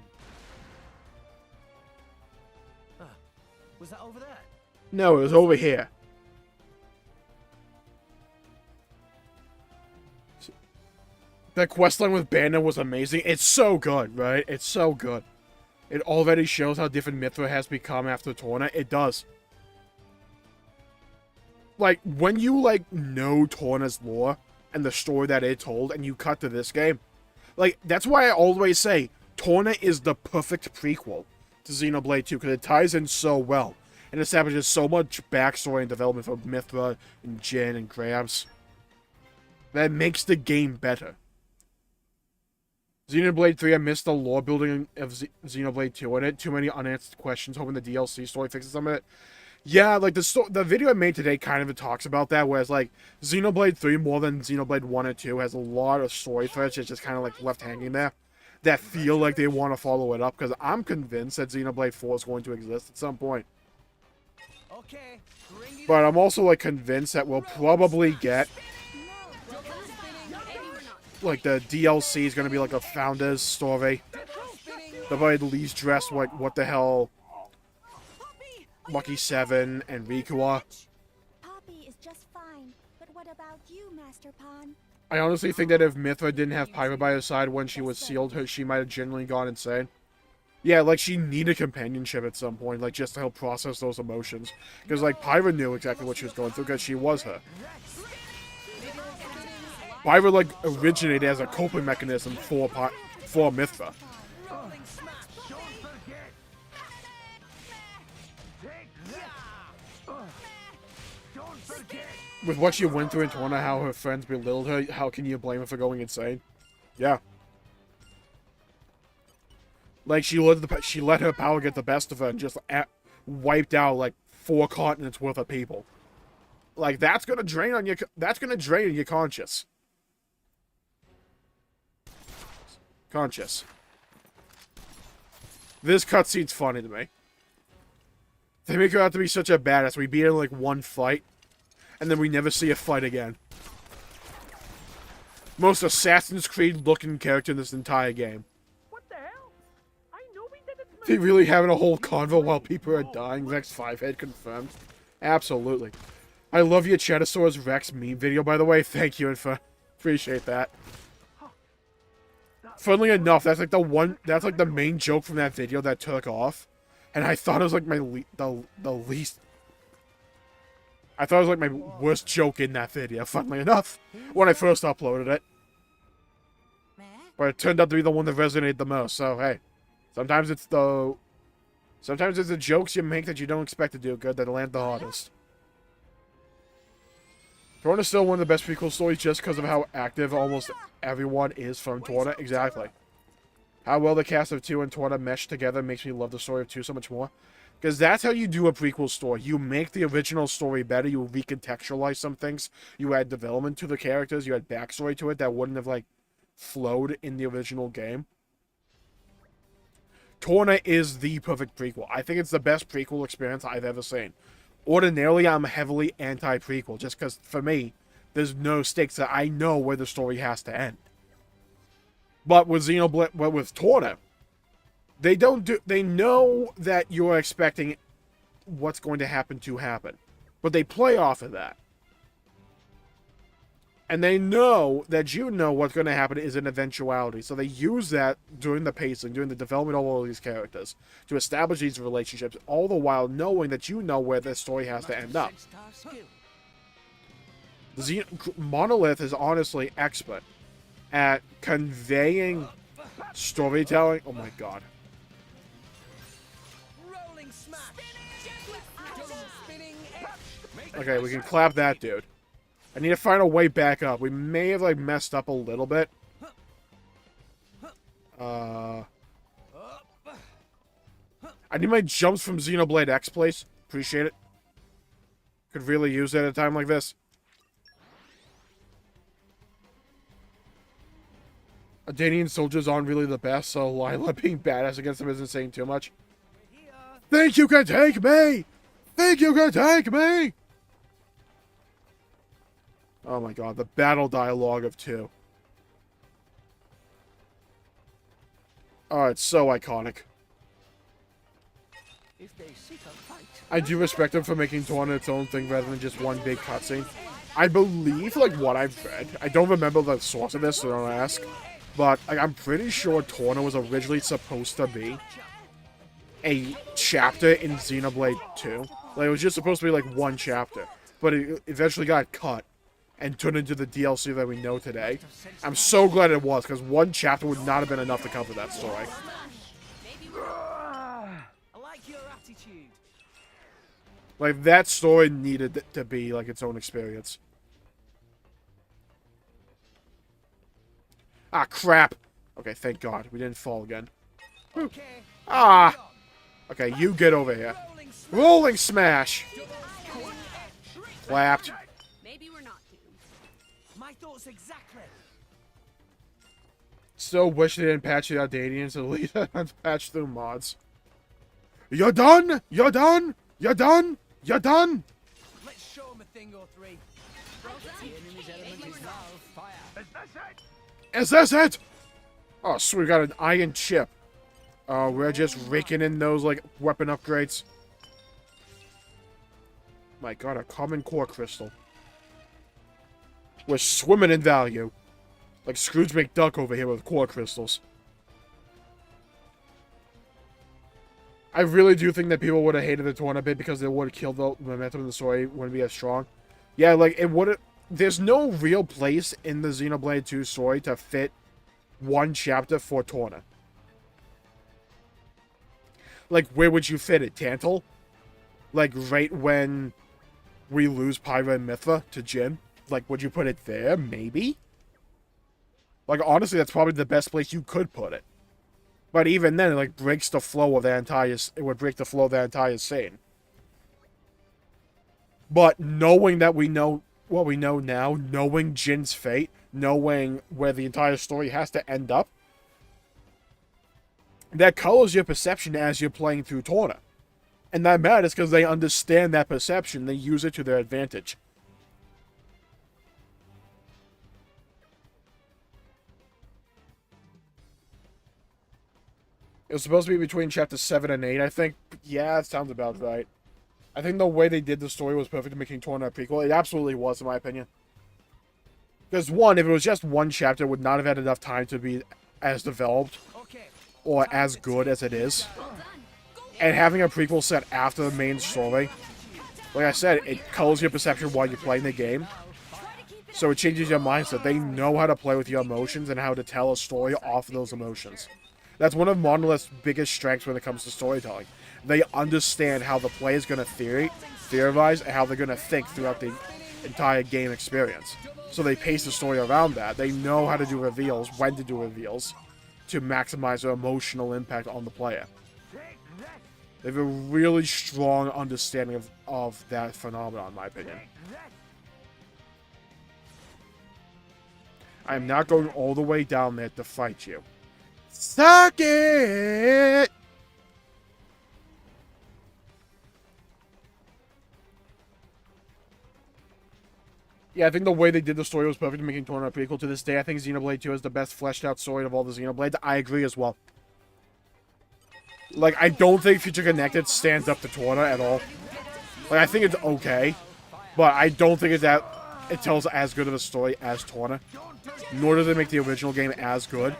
Ah, was that over there? No, it was over here. That questline with Bandit was amazing. It's so good, right? It's so good. It already shows how different Mithra has become after Torna. It does. Like, when you, like, know Torna's lore and the story that it told, and you cut to this game, like, that's why I always say Torna is the perfect prequel to Xenoblade 2, because it ties in so well, and establishes so much backstory and development for Mithra and Jin and Grabs. That makes the game better. Xenoblade 3, I missed the lore building of Xenoblade 2 in it. Too many unanswered questions, hoping the DLC story fixes some of it. Yeah, like, the video I made today kind of talks about that, whereas, like, Xenoblade 3, more than Xenoblade 1 and 2, has a lot of story threads that's just kind of, like, left hanging there, that feel like they want to follow it up, because I'm convinced that Xenoblade 4 is going to exist at some point. Okay, But I'm also, like, convinced that we'll probably get, like, the DLC is going to be, like, a Founder's story. They'll probably at least dress, like, what the hell Lucky 7 and Riku are. Poppy is just fine, but what about you, Master Pawn? I honestly think that if Mithra didn't have Pyra by her side when she was sealed, she might have genuinely gone insane. Yeah, like, she needed companionship at some point, like, just to help process those emotions. Because, like, Pyra knew exactly what she was going through, because she was her. Pyra, like, originated as a coping mechanism for Mithra. With what she went through in Torna, how her friends belittled her, how can you blame her for going insane? Yeah. Like, she let her power get the best of her and just wiped out, like, 4 continents worth of people. Like, that's gonna drain on your conscience. This cutscene's funny to me. They make her out to be such a badass. We beat her in, like, 1 fight, and then we never see a fight again. Most Assassin's Creed looking character in this entire game. What the hell? I know we didn't. They really having a whole convo while people are dying. Rex 5-head confirmed. Absolutely. I love your Chetosaurus Rex meme video, by the way. Thank you, and appreciate that. Funnily enough, that's like the main joke from that video that took off, and I thought it was like the least. I thought it was like my worst joke in that video. Funnily enough, when I first uploaded it, but it turned out to be the one that resonated the most. So hey, sometimes it's the jokes you make that you don't expect to do good that land the hardest. Torna is still one of the best prequel stories just because of how active almost everyone is from Torna. Exactly. How well the cast of 2 and Torna mesh together makes me love the story of 2 so much more. Because that's how you do a prequel story. You make the original story better. You recontextualize some things. You add development to the characters. You add backstory to it that wouldn't have, like, flowed in the original game. Torna is the perfect prequel. I think it's the best prequel experience I've ever seen. Ordinarily, I'm heavily anti-prequel, just because, for me, there's no stakes that I know where the story has to end. But with with Torna, they know that you're expecting what's going to happen, but they play off of that. And they know that you know what's going to happen is an eventuality. So they use that during the pacing, during the development of all of these characters, to establish these relationships, all the while knowing that you know where this story has to end up. Monolith is honestly expert at conveying storytelling. Oh my god. Okay, we can clap that dude. I need to find a way back up. We may have, like, messed up a little bit. I need my jumps from Xenoblade X, please. Appreciate it. Could really use it at a time like this. Ardanian soldiers aren't really the best, so Lila being badass against them isn't saying too much. Think you can take me! Think you can take me! Oh my god, the battle dialogue of 2. Oh, it's so iconic. I do respect them for making Torna its own thing rather than just one big cutscene. I believe, like, what I've read, I don't remember the source of this, so don't ask, but like, I'm pretty sure Torna was originally supposed to be a chapter in Xenoblade 2. Like, it was just supposed to be like one chapter, but it eventually got cut and turned into the DLC that we know today. I'm so glad it was, because one chapter would not have been enough to cover that story. I like your attitude. Like, that story needed to be, like, its own experience. Ah, crap! Okay, thank God. We didn't fall again. Okay. Ah! Okay, you get over here. Rolling smash! Clapped. Maybe we're not doomed. My thoughts exactly. Still wish they didn't patch the ARDAINians at least and patch through mods. You're done! You're done! You're done! You're done! Let's show him a thing or three. The enemy's element is now fire. Is this it? Oh, sweet, we got an iron chip. We're just raking in those, like, weapon upgrades. My god, a common core crystal. We're swimming in value. Like Scrooge McDuck over here with core crystals. I really do think that people would have hated the tournament bit because it would have killed the momentum in the story, wouldn't be as strong. Yeah, like, it would have... There's no real place in the Xenoblade 2 story to fit one chapter for Torna. Like, where would you fit it? Tantal? Like, right when we lose Pyra and Mithra to Jin? Like, would you put it there? Maybe? Like, honestly, that's probably the best place you could put it. But even then, it, like, breaks the flow of the entire... It would break the flow of the entire scene. But knowing that we know what we know now, knowing Jin's fate, knowing where the entire story has to end up, that colors your perception as you're playing through Torna. And that matters because they understand that perception. They use it to their advantage. It was supposed to be between chapter 7 and 8, I think. Yeah, that sounds about right. I think the way they did the story was perfect in making Torna a prequel. It absolutely was, in my opinion. Because, one, if it was just one chapter, it would not have had enough time to be as developed or as good as it is. And having a prequel set after the main story, like I said, it colors your perception while you're playing the game. So it changes your mindset. They know how to play with your emotions and how to tell a story off of those emotions. That's one of Monolith's biggest strengths when it comes to storytelling. They understand how the player is going to theorize and how they're going to think throughout the entire game experience. So they pace the story around that. They know how to do reveals, when to do reveals, to maximize their emotional impact on the player. They have a really strong understanding of that phenomenon, in my opinion. I am not going all the way down there to fight you. Suck it! Yeah, I think the way they did the story was perfect in making Torna a prequel. To this day, I think Xenoblade 2 is the best fleshed out story of all the Xenoblades. I agree as well. Like, I don't think Future Connected stands up to Torna at all. Like, I think it's okay, but I don't think it tells as good of a story as Torna. Nor does it make the original game as good.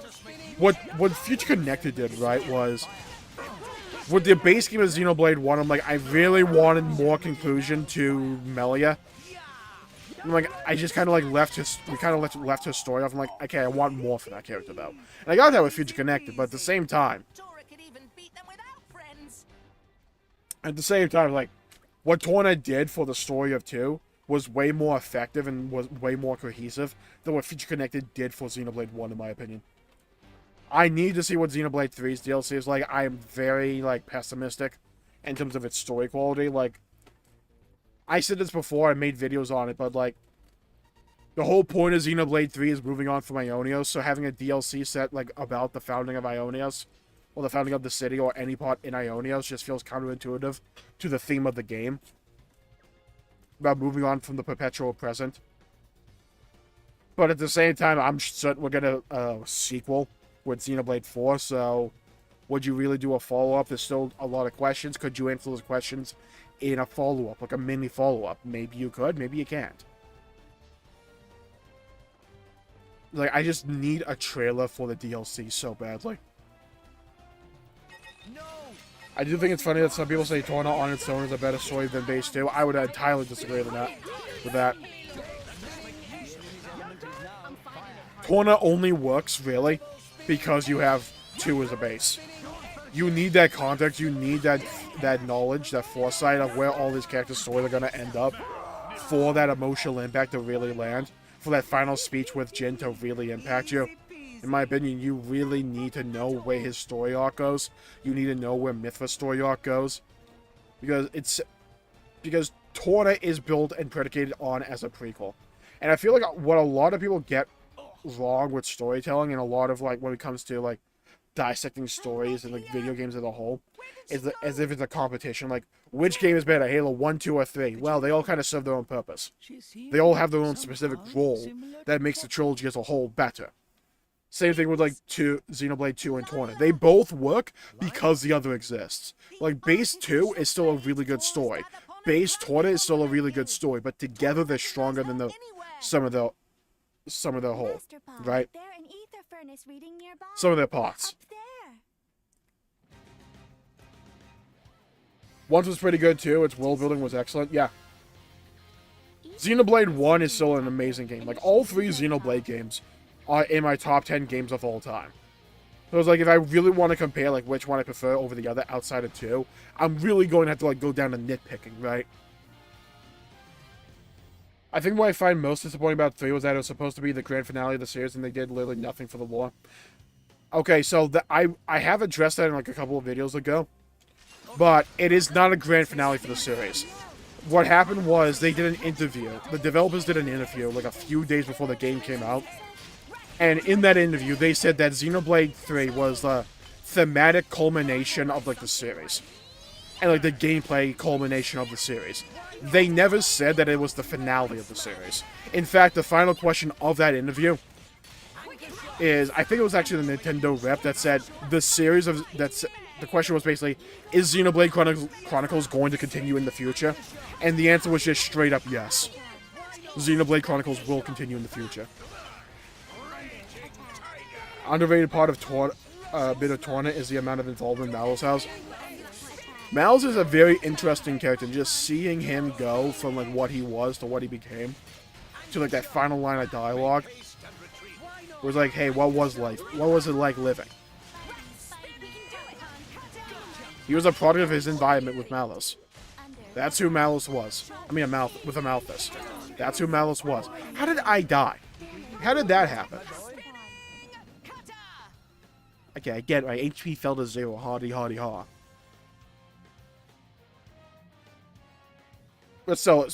What Future Connected did, right, was... With the base game of Xenoblade 1, I'm like, I really wanted more conclusion to Melia. I'm like, I just kind of like left her story off. I'm like, okay, I want more for that character though. And I got that with Future Connected, but at the same time, like, what Torna did for the story of 2 was way more effective and was way more cohesive than what Future Connected did for Xenoblade 1, in my opinion. I need to see what Xenoblade 3's DLC is like. I am very, like, pessimistic in terms of its story quality. Like, I said this before, I made videos on it, but, like, the whole point of Xenoblade 3 is moving on from Ionios, so having a DLC set, like, about the founding of Ionios, or the founding of the city, or any part in Ionios, just feels counterintuitive to the theme of the game. About moving on from the perpetual present. But at the same time, I'm certain we're gonna a sequel with Xenoblade 4, so would you really do a follow-up? There's still a lot of questions. Could you answer those questions in a follow-up, like a mini follow-up? Maybe you could, maybe you can't. Like, I just need a trailer for the DLC so badly. I do think it's funny that some people say Torna on its own is a better story than Base 2. I would entirely disagree with that. Torna only works, really, because you have 2 as a base. You need that context, you need that knowledge, that foresight of where all these characters' stories are going to end up for that emotional impact to really land, for that final speech with Jin to really impact you. In my opinion, you really need to know where his story arc goes. You need to know where Mithra's story arc goes. Because Torna is built and predicated on as a prequel. And I feel like what a lot of people get wrong with storytelling, and a lot of, like, when it comes to, like, dissecting stories and, like, video games as a whole, is as if it's a competition. Like, which game is better, Halo 1, 2, or 3? Well, they all kind of serve their own purpose. They all have their own specific role that makes the trilogy as a whole better. Same thing with, like, Xenoblade 2 and Torna. They both work because the other exists. Like, Base 2 is still a really good story. Base Torna is still a really good story, but together they're stronger than the some of their whole, right? Some of their parts. One was pretty good too. Its world building was excellent. Yeah. Xenoblade 1 is still an amazing game. Like, all 3 Xenoblade games are in my top 10 games of all time. So it's like, if I really want to compare, like, which one I prefer over the other outside of 2, I'm really going to have to, like, go down to nitpicking, right? I think what I find most disappointing about 3 was that it was supposed to be the grand finale of the series, and they did literally nothing for the lore. Okay, so I have addressed that in, like, a couple of videos ago, but it is not a grand finale for the series. What happened was, they did an interview. The developers did an interview, like, a few days before the game came out. And in that interview, they said that Xenoblade 3 was the thematic culmination of, like, the series. And, like, the gameplay culmination of the series. They never said that it was the finale of the series. In fact, the final question of that interview is, I think it was actually the Nintendo rep that said, the question was basically, is Xenoblade Chronicles going to continue in the future? And the answer was just straight up yes. Xenoblade Chronicles will continue in the future. Underrated part of bit of Torna is the amount of involvement Malus has. Malus is a very interesting character, and just seeing him go from, like, what he was to what he became, to, like, that final line of dialogue, was like, hey, what was life? What was it like living? He was a product of his environment with Malus. That's who Malus was. I mean, with a Malthus. That's who Malus was. How did I die? How did that happen? Okay, I get it. My HP fell to 0. Hardy, hardy, ha. But so,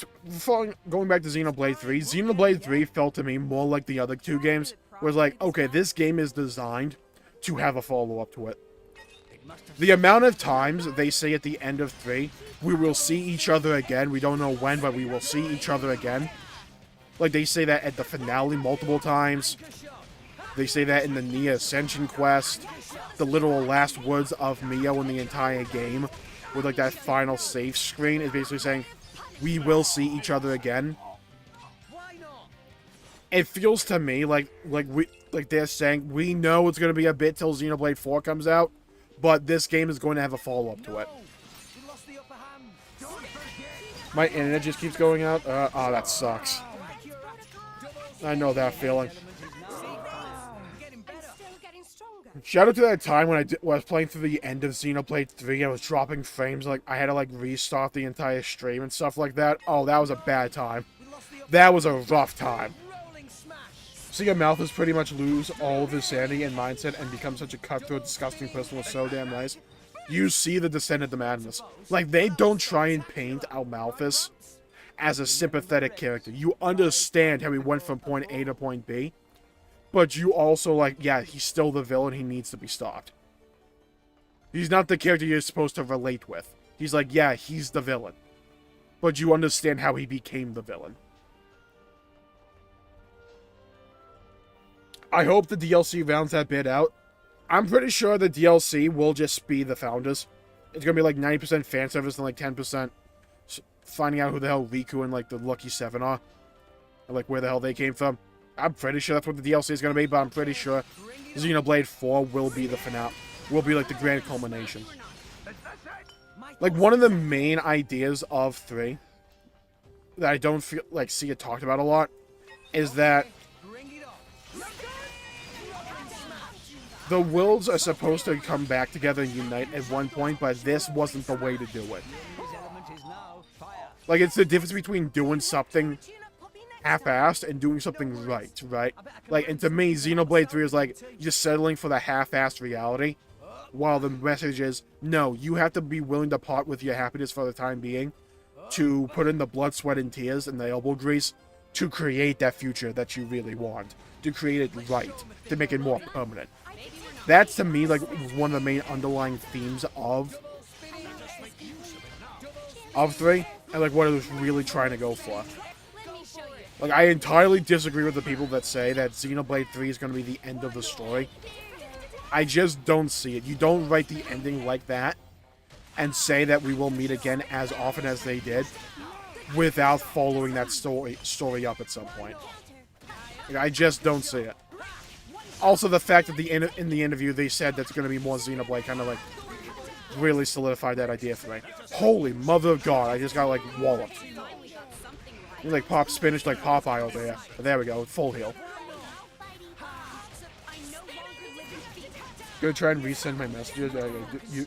going back to Xenoblade 3, Xenoblade 3 felt to me more like the other 2 games, where it's like, okay, this game is designed to have a follow-up to it. The amount of times they say at the end of 3, we will see each other again, we don't know when, but we will see each other again. Like, they say that at the finale multiple times. They say that in the Nia Ascension quest. The literal last words of Mio in the entire game, with, like, that final save screen, is basically saying, we will see each other again. It feels to me like they're saying, we know it's going to be a bit till Xenoblade 4 comes out, but this game is going to have a follow-up to it. My internet just keeps going out. Oh, that sucks. I know that feeling. Shout out to that time when I was playing through the end of Xenoblade 3 and I was dropping frames, like, I had to, like, restart the entire stream and stuff like that. Oh, that was a bad time. That was a rough time. Seeing a Malthus pretty much lose all of his sanity and mindset and become such a cutthroat, disgusting person was so damn nice. You see the descent into madness. Like, they don't try and paint out Malthus as a sympathetic character. You understand how he went from point A to point B. But you also, like, yeah, he's still the villain. He needs to be stopped. He's not the character you're supposed to relate with. He's like, yeah, he's the villain. But you understand how he became the villain. I hope the DLC rounds that bit out. I'm pretty sure the DLC will just be the founders. It's going to be like 90% fan service and like 10% finding out who the hell Riku and, like, the Lucky 7 are. And, like, where the hell they came from. I'm pretty sure that's what the DLC is going to be, but I'm pretty sure Xenoblade 4 will be the finale. Will be, like, the grand culmination. Like, one of the main ideas of 3 that I don't feel like see it talked about a lot is that the worlds are supposed to come back together and unite at one point, but this wasn't the way to do it. Like, it's the difference between doing something half-assed and doing something right? Like, and to me, Xenoblade 3 is like, just settling for the half-assed reality, while the message is, no, you have to be willing to part with your happiness for the time being, to put in the blood, sweat, and tears, and the elbow grease, to create that future that you really want. To create it right. To make it more permanent. That's, to me, like, one of the main underlying themes of 3, and, like, what it was really trying to go for. Like, I entirely disagree with the people that say that Xenoblade 3 is going to be the end of the story. I just don't see it. You don't write the ending like that and say that we will meet again as often as they did without following that story up at some point. Like, I just don't see it. Also, the fact that in the interview they said that's going to be more Xenoblade kind of, like, really solidified that idea for me. Holy mother of God, I just got, like, walloped. You like pop spinach like Popeye over there. But there we go, full heal. Gonna try and resend my messages. You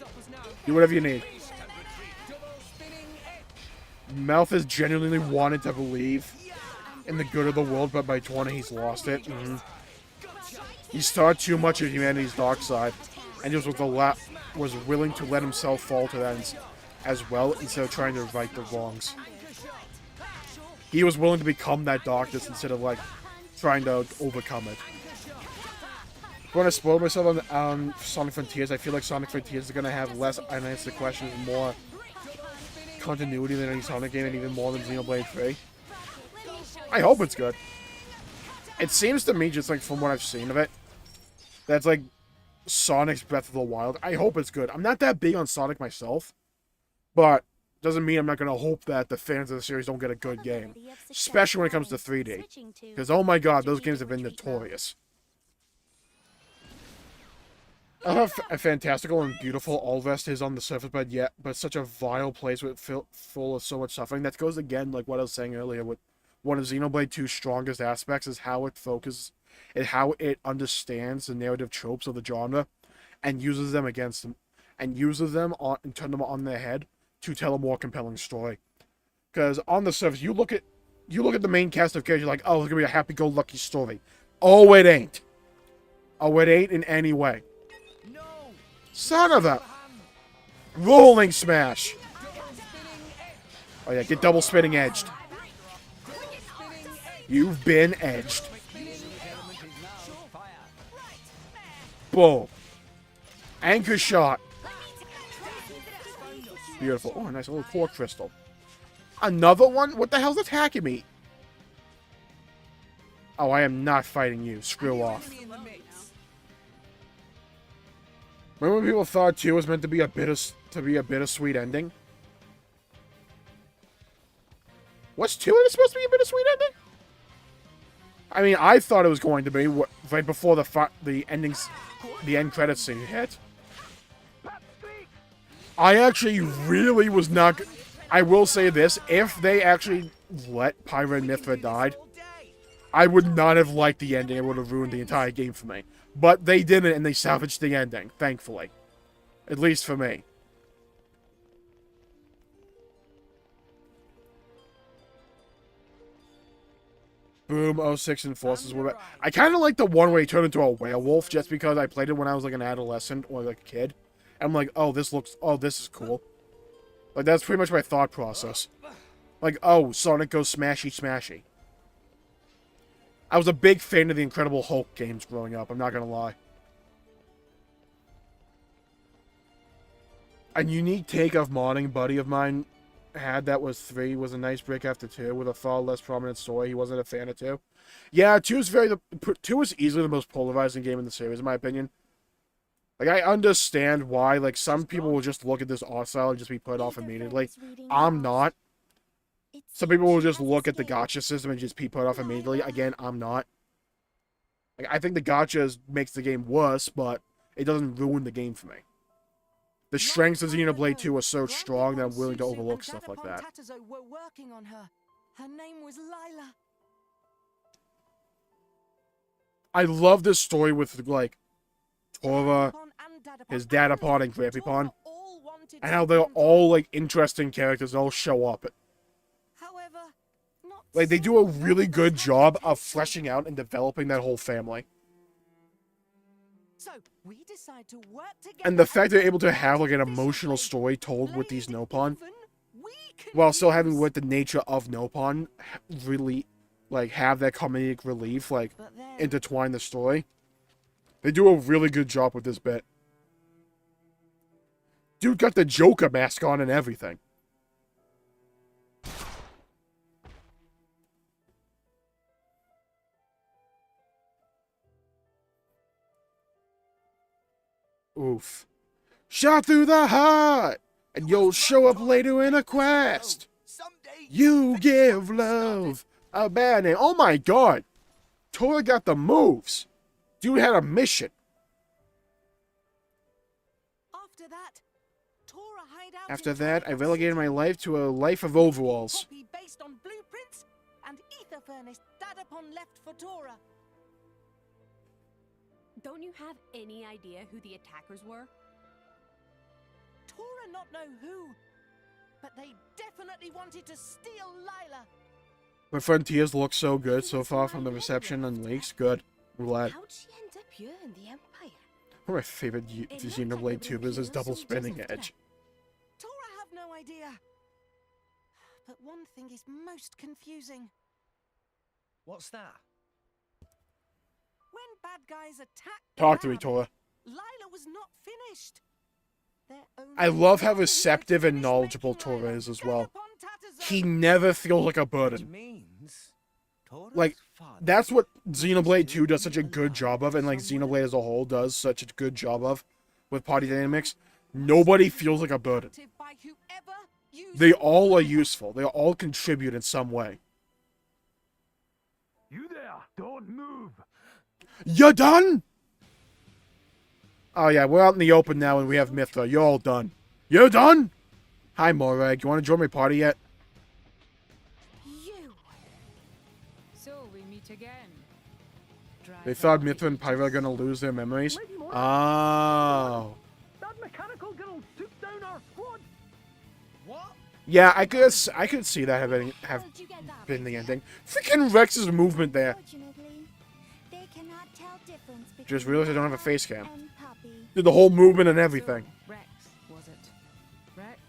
do whatever you need. Mouth has genuinely wanted to believe in the good of the world, but by 20 he's lost it. He saw too much of humanity's dark side, and just was willing to let himself fall to that as well, instead of trying to right the wrongs. He was willing to become that darkness instead of, like, trying to overcome it. When I spoiled myself on Sonic Frontiers, I feel like Sonic Frontiers is going to have less unanswered questions, more continuity than any Sonic game, and even more than Xenoblade 3. I hope it's good. It seems to me, just like from what I've seen of it, that's like Sonic's Breath of the Wild. I hope it's good. I'm not that big on Sonic myself, but doesn't mean I'm not going to hope that the fans of the series don't get a good game. Especially when it comes to 3D. Because, oh my god, those games have been notorious. I love how fantastical and beautiful Ulvest is on the surface, but such a vile place full of so much suffering. That goes again, like what I was saying earlier, with one of Xenoblade 2's strongest aspects is how it focuses and how it understands the narrative tropes of the genre and uses them against them, and uses them on and turn them on their head to tell a more compelling story. Because on the surface, you look at the main cast of characters, you're like, oh, it's gonna be a happy-go-lucky story. Oh, it ain't. Oh, it ain't in any way. Son of a rolling smash. Oh yeah, get double spinning edged. You've been edged. Boom. Anchor shot. Beautiful. Oh, a nice little core crystal. Another one? What the hell's attacking me? Oh, I am not fighting you. Screw off. Remember when people thought 2 was meant to be a bittersweet ending? Was 2 supposed to be a bittersweet ending? I mean, I thought it was going to be right before the end credits scene hit. I actually really was not. I will say this: if they actually let Pyra and Mithra die, I would not have liked the ending. It would have ruined the entire game for me. But they didn't, and they salvaged the ending, thankfully. At least for me. Boom, 06 Enforcers. I kind of like the one where he turned into a werewolf, just because I played it when I was like an adolescent or like a kid. And I'm like, oh, this is cool. Like, that's pretty much my thought process. Like, oh, Sonic goes smashy smashy. I was a big fan of the Incredible Hulk games growing up, I'm not gonna lie. A unique take of modding buddy of mine had that was 3 was a nice break after 2 with a far less prominent story. He wasn't a fan of 2. Yeah, 2 is easily the most polarizing game in the series, in my opinion. Like, I understand why, like, some people will just look at this art style and just be put off immediately. I'm not. Some people will just look at the gacha system and just be put off immediately. Again, I'm not. Like, I think the gachas makes the game worse, but it doesn't ruin the game for me. The strengths of Xenoblade 2 are so strong that I'm willing to overlook stuff like that. Were working on her. Her name was Lila. I love this story with, like, Tora, his Dadapon, and Grandpapon. And how they're all, like, interesting characters that all show up. Like, they do a really good job of fleshing out and developing that whole family. So we decide to work together. And the fact they're able to have, like, an emotional story told with these Nopon, while still having with the nature of Nopon, really, like, have that comedic relief, like, intertwine the story. They do a really good job with this bit. Dude got the Joker mask on and everything. Oof. Shot through the heart, and you'll show up later in a quest. You give love a bad name. Oh my god. Tora got the moves. Dude had a mission. After that, I relegated my life to a life of overalls. Based on blueprints and ether furnace Dadapon left for Tora. Don't you have any idea who the attackers were? Tora not know who, but they definitely wanted to steal Lila. My frontiers look so good so far from the reception and leaks. Good. I'm glad. How'd she end up here in the Empire? One of my favorite Xenoblade tubers is Double Spinning Edge. Tora have no idea. But one thing is most confusing. What's that? When bad guys attacked Talk to me, Tora. Lila was not finished. I love how receptive and knowledgeable Tora is as well. He never feels like a burden. Like, that's what Xenoblade 2 does such a good job of, and like Xenoblade as a whole does such a good job of with party dynamics. Nobody feels like a burden. They all are useful. They all contribute in some way. You there, don't move. You done? Oh yeah, we're out in the open now and we have Mithra. You're all done. You done? Hi, Morag. You want to join my party yet? You. So we meet again. They thought Mithra and Pyra are gonna lose their memories. Oh. That mechanical girl took down our squad. What? Yeah, I could see that have been the ending. Freaking Rex's movement there. Just realized I don't have a face cam. Did the whole movement and everything. So, Rex, was it? Rex?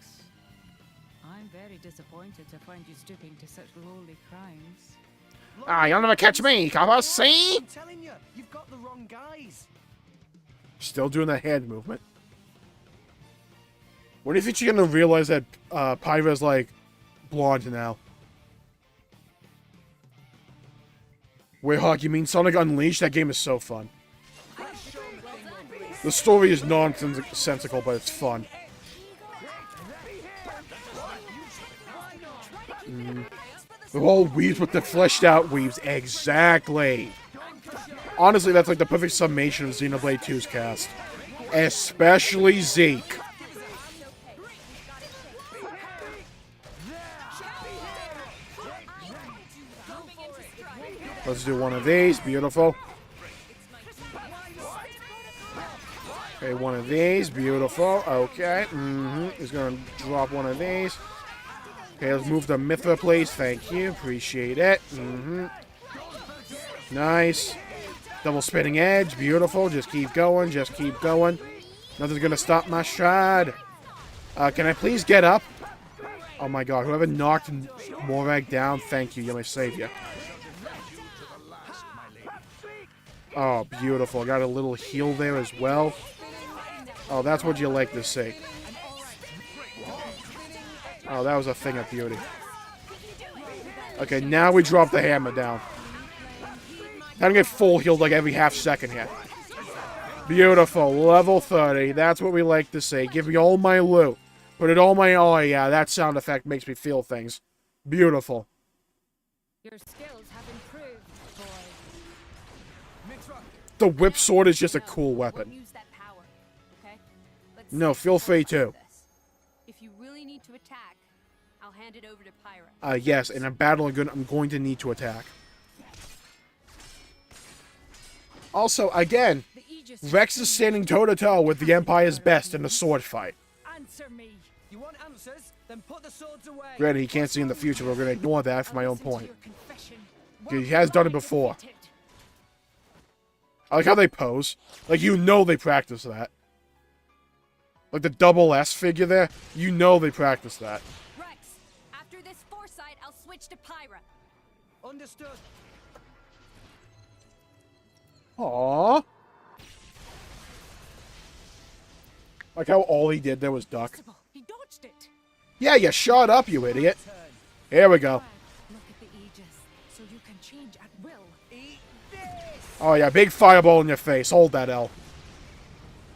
I'm very disappointed to find you stooping to such lowly crimes. Ah, you'll never catch me, copper. See? I'm telling you, you've got the wrong guys. Still doing that hand movement. When do you think she's gonna realize that Pyra's like blonde now? Wait, Hawk, you mean Sonic Unleashed? That game is so fun. The story is nonsensical, but it's fun. They're all weaves with the fleshed out weaves. Exactly. Honestly, that's like the perfect summation of Xenoblade 2's cast. Especially Zeke. Let's do one of these. Beautiful. Okay, one of these. Beautiful. Okay. He's going to drop one of these. Okay, let's move to Mithra, please. Thank you. Appreciate it. Nice. Double spinning edge. Beautiful. Just keep going. Just keep going. Nothing's going to stop my stride. Can I please get up? Oh my god. Whoever knocked Morag down, thank you. You're my savior. Oh, beautiful. Got a little heal there as well. Oh, that's what you like to see. Oh, that was a thing of beauty. Okay, now we drop the hammer down. Time to get full healed like every half second here. Beautiful. Level 30. That's what we like to see. Give me all my loot. Put it all my... Oh, yeah. That sound effect makes me feel things. Beautiful. Your skills have improved, boy. The whip sword is just a cool weapon. Use that power, okay? But No, feel free to. If you really need to attack, I'll hand it over to Pyra. Yes, in a battle I'm going to need to attack. Also, again, Rex is standing toe-to-toe with the Empire's best in a sword fight. Answer me. You want answers? Then put the swords away. Granted, he can't see in the future, but we're going to ignore that for my own point. He has done it before. I like how they pose. Like, you know they practice that. Like the double S figure there, you know they practice that. Rex, after this foresight, I'll switch to Pyra. Understood. Aww. Like how all he did there was duck. He dodged it. Yeah, you shut up, you idiot. Here we go. Look at the Aegis, so you can change at will. Eat this. Oh yeah, big fireball in your face. Hold that L.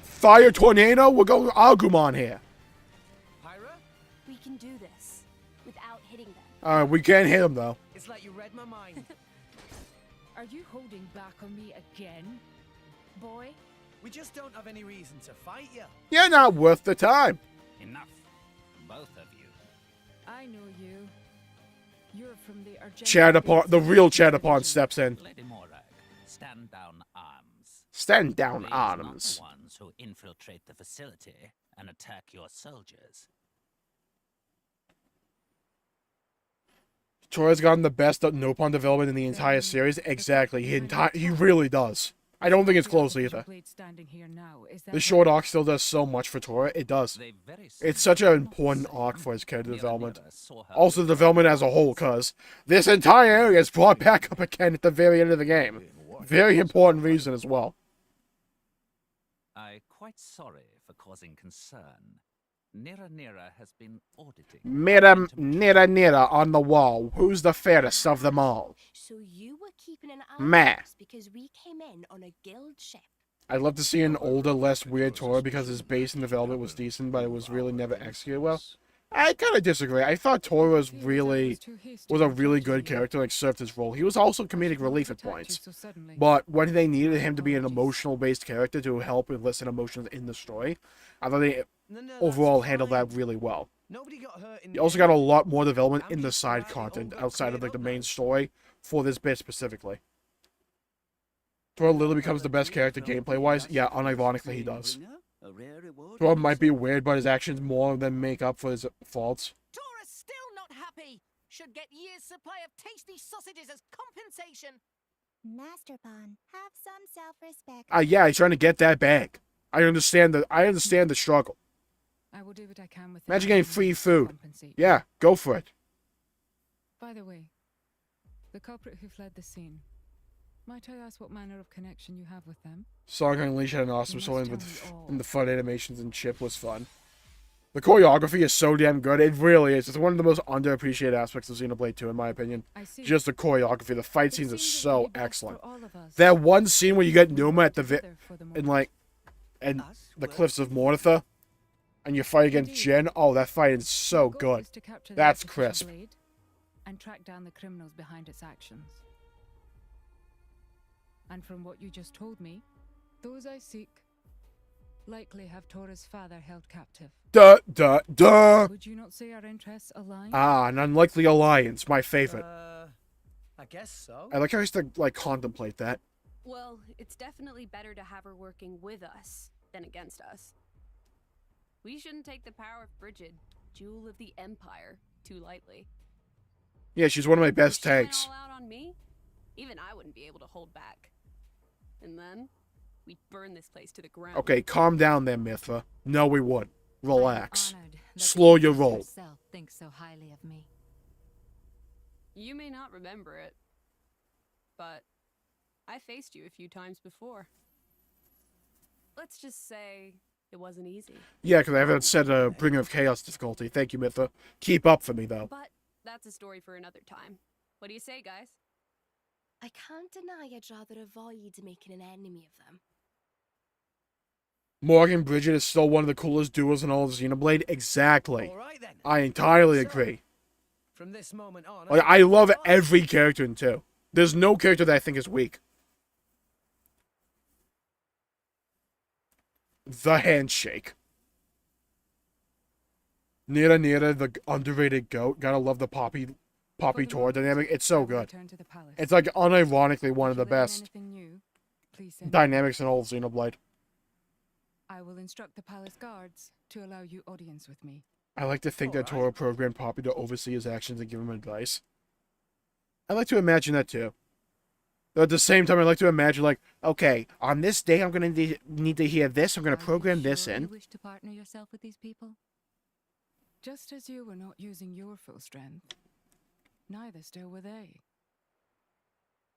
Fire tornado? We're going Agumon here. Pyra? We can do this without hitting them. We can't hit him though. It's like you read my mind. Are you holding back on me again, boy? We just don't have any reason to fight you. You're not worth the time. Enough, both of you. I know you. You're from the Chatterpon, the real Chatterpon steps in. Lady Morag, stand down arms. Stand down Please arms. Not the ones who infiltrate the facility and attack your soldiers. Troy's gotten the best Nopon development in the entire series. Exactly. He really does. I don't think it's close either. The short arc still does so much for Tora. It does. It's such an important arc for his character development. Also, the development as a whole, because this entire area is brought back up again at the very end of the game. Very important reason as well. I'm quite sorry for causing concern. Nira has been auditing. Nira on the wall. Who's the fairest of them all? So you were keeping an eye Meh. on us because we came in on a guild ship. I'd love to see an older, less weird Tora because his base in development was decent, but it was really never executed well. I kind of disagree. I thought Tora was a really good character, like served his role. He was also comedic relief at points, but when they needed him to be an emotional-based character to help elicit emotions in the story, I thought they overall handled that really well. You also got a lot more development in the side content outside of like the main story for this bit specifically. Tora literally becomes the best character gameplay-wise. Yeah, unironically he does. Tora might be weird, but his actions more than make up for his faults. Tora's still not happy. Should get year's supply of tasty sausages as compensation. Master Pawn, have some self-respect. Yeah, he's trying to get that bag. I understand the struggle. I will do what I can with Imagine getting free food. Yeah, go for it. By the way, the culprit who fled the scene. Might I ask what manner of connection you have with them? Sonic Unleashed had an awesome story and the fun animations and Chip was fun. The choreography is so damn good. It really is. It's one of the most underappreciated aspects of Xenoblade 2, in my opinion. Just the choreography. The fight scenes are so excellent. That one scene where you get Numa at the the cliffs of Mortha, and you fight against Jen. Oh, that fight is so good. That's crisp. And track down the criminals behind its actions. And from what you just told me, those I seek likely have Tora's father held captive. Duh, duh, duh! Would you not say our interests align? Ah, an unlikely alliance, my favorite. I guess so. I like how I used to, like, contemplate that. Well, it's definitely better to have her working with us than against us. We shouldn't take the power of Brigid, Jewel of the Empire, too lightly. Yeah, she's one of my best tanks. If she went all out on me, even I wouldn't be able to hold back. And then, we'd burn this place to the ground. Okay, calm down there, Mithra. No, we wouldn't. Relax. Slow your roll. Think so highly of me. You may not remember it, but I faced you a few times before. Let's just say it wasn't easy. Yeah, because I haven't said a Bringer of Chaos difficulty. Thank you, Mithra. Keep up for me, though. But that's a story for another time. What do you say, guys? I can't deny I'd rather avoid making an enemy of them. Morgan Brigid is still one of the coolest duos in all of Xenoblade. Exactly. Alright then. I entirely agree. From this moment on, Like, I love every character in 2. There's no character that I think is weak. The handshake. Nira Nira, the underrated goat. Gotta love the Poppy Tora dynamic. It's so good. It's like unironically one of the best dynamics in all of Xenoblade. I will instruct the palace guards to allow you audience with me. I like to think that Tora programmed Poppy to oversee his actions and give him advice. I like to imagine that too. Though at the same time, I like to imagine, like, okay, on this day, I'm going to need to hear this. I'm going to program this in. You wish to partner yourself with these people? Just as you were not using your full strength, neither still were they.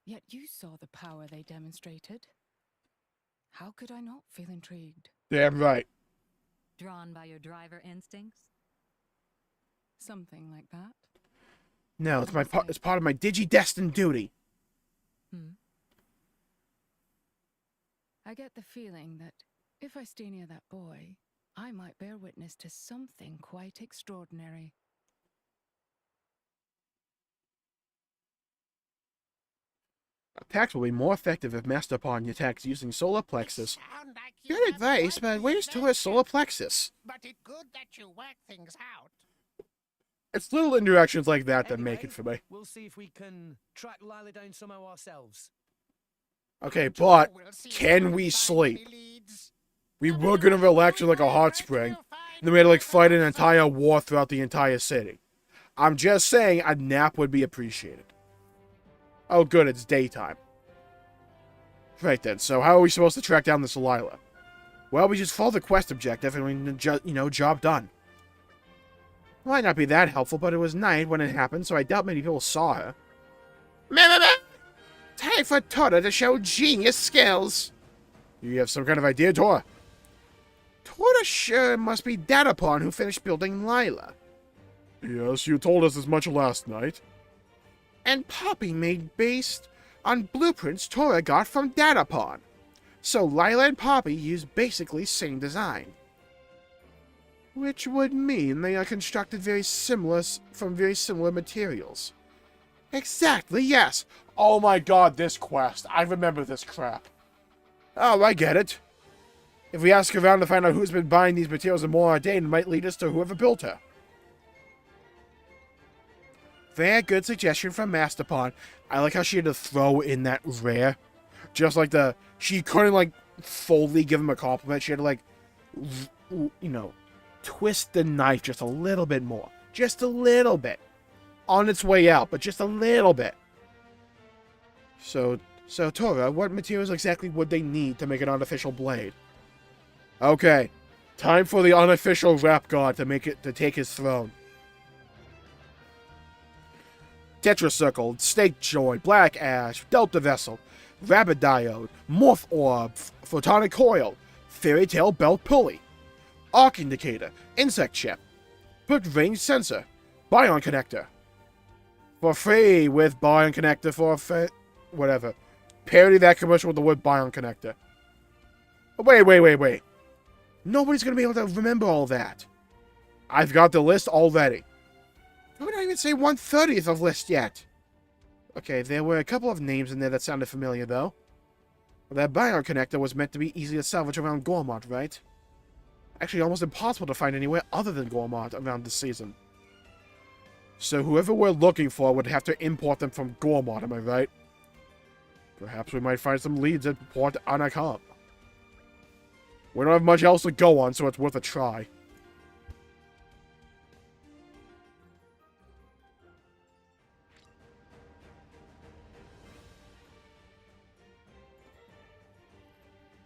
Yet you saw the power they demonstrated. How could I not feel intrigued? Damn right. Drawn by your driver instincts? Something like that. No, it's part of my digi-destined duty. I get the feeling that if I stay near that boy, I might bear witness to something quite extraordinary. Attacks will be more effective if masked upon attacks using solar plexus. Good advice, but where's Tora's solar plexus? But it's good that you work things out. It's little interactions like that that make it for me. We'll see if we can track Lila down somehow ourselves. Okay, but can we sleep? We were gonna relax in like a hot spring, and then we had to like fight an entire war throughout the entire city. I'm just saying a nap would be appreciated. Oh good, it's daytime. Right then, so how are we supposed to track down this Lila? Well, we just follow the quest objective and we, job done. Might not be that helpful, but it was night when it happened, so I doubt many people saw her. Time for Tora to show genius skills. You have some kind of idea, Tora? Tora sure must be Datapon who finished building Lila. Yes, you told us as much last night. And Poppy made based on blueprints Tora got from Datapon. So Lila and Poppy use basically same design. Which would mean they are constructed from very similar materials. Exactly, yes. Oh my god, this quest. I remember this crap. Oh, I get it. If we ask around to find out who's been buying these materials in MOR, ARDAIN, it might lead us to whoever built her. Very good suggestion from Masterpon. I like how she had to throw in that rare. Just like she couldn't like fully give him a compliment. She had to like, twist the knife just a little bit more. Just a little bit. On its way out, but just a little bit. So Tora, what materials exactly would they need to make an artificial blade? Okay, time for the unofficial rap god to take his throne. Tetracircle, Snake Joy, Black Ash, Delta Vessel, Rabbit Diode, Morph Orb, Photonic Coil, Fairy Tale Belt Pulley, Arc Indicator, Insect Chip, Quick Range Sensor, Bion Connector. For free with Bion Connector for whatever. Parody that commercial with the word Bion Connector. Wait. Nobody's going to be able to remember all that. I've got the list already. We're not even say 1/30th of list yet. Okay, there were a couple of names in there that sounded familiar, though. That Bion Connector was meant to be easy to salvage around Gormott, right? Actually, almost impossible to find anywhere other than Gormott around this season. So whoever we're looking for would have to import them from Gormott, am I right? Perhaps we might find some leads at Port Anacom. We don't have much else to go on, so it's worth a try.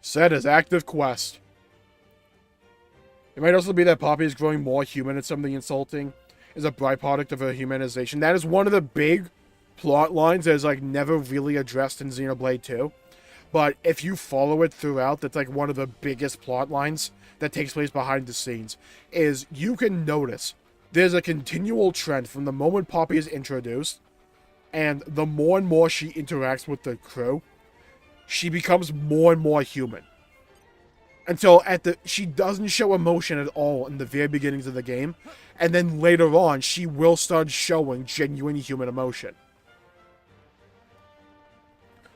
Set as active quest. It might also be that Poppy is growing more human and something insulting is a byproduct of her humanization. That is one of the big plot lines that is like never really addressed in Xenoblade 2. But if you follow it throughout, that's like one of the biggest plot lines that takes place behind the scenes. Is you can notice there's a continual trend from the moment Poppy is introduced, and the more and more she interacts with the crew, she becomes more and more human. Until she doesn't show emotion at all in the very beginnings of the game, and then later on, she will start showing genuine human emotion.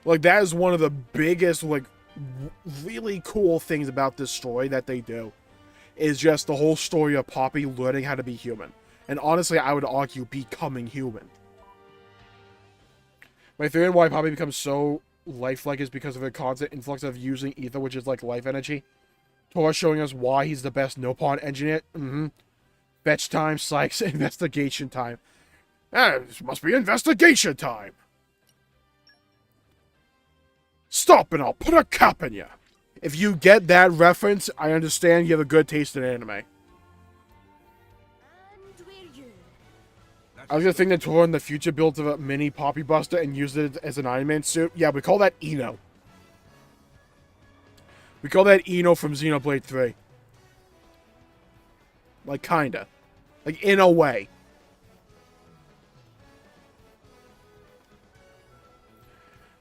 Like, that is one of the biggest, like, really cool things about this story that they do. is just the whole story of Poppy learning how to be human. And honestly, I would argue becoming human. My theory on why Poppy becomes so lifelike is because of her constant influx of using ether, which is like life energy. Tora showing us why he's the best no-pawn engineer. Fetch time, Sykes, investigation time. This must be investigation time. Stop and I'll put a cap in you. If you get that reference, I understand you have a good taste in anime. I was gonna think that Tora in the future built a mini Poppy Buster and used it as an Iron Man suit. Yeah, we call that Eno. We call that Eno from Xenoblade 3. Like, kinda. Like, in a way.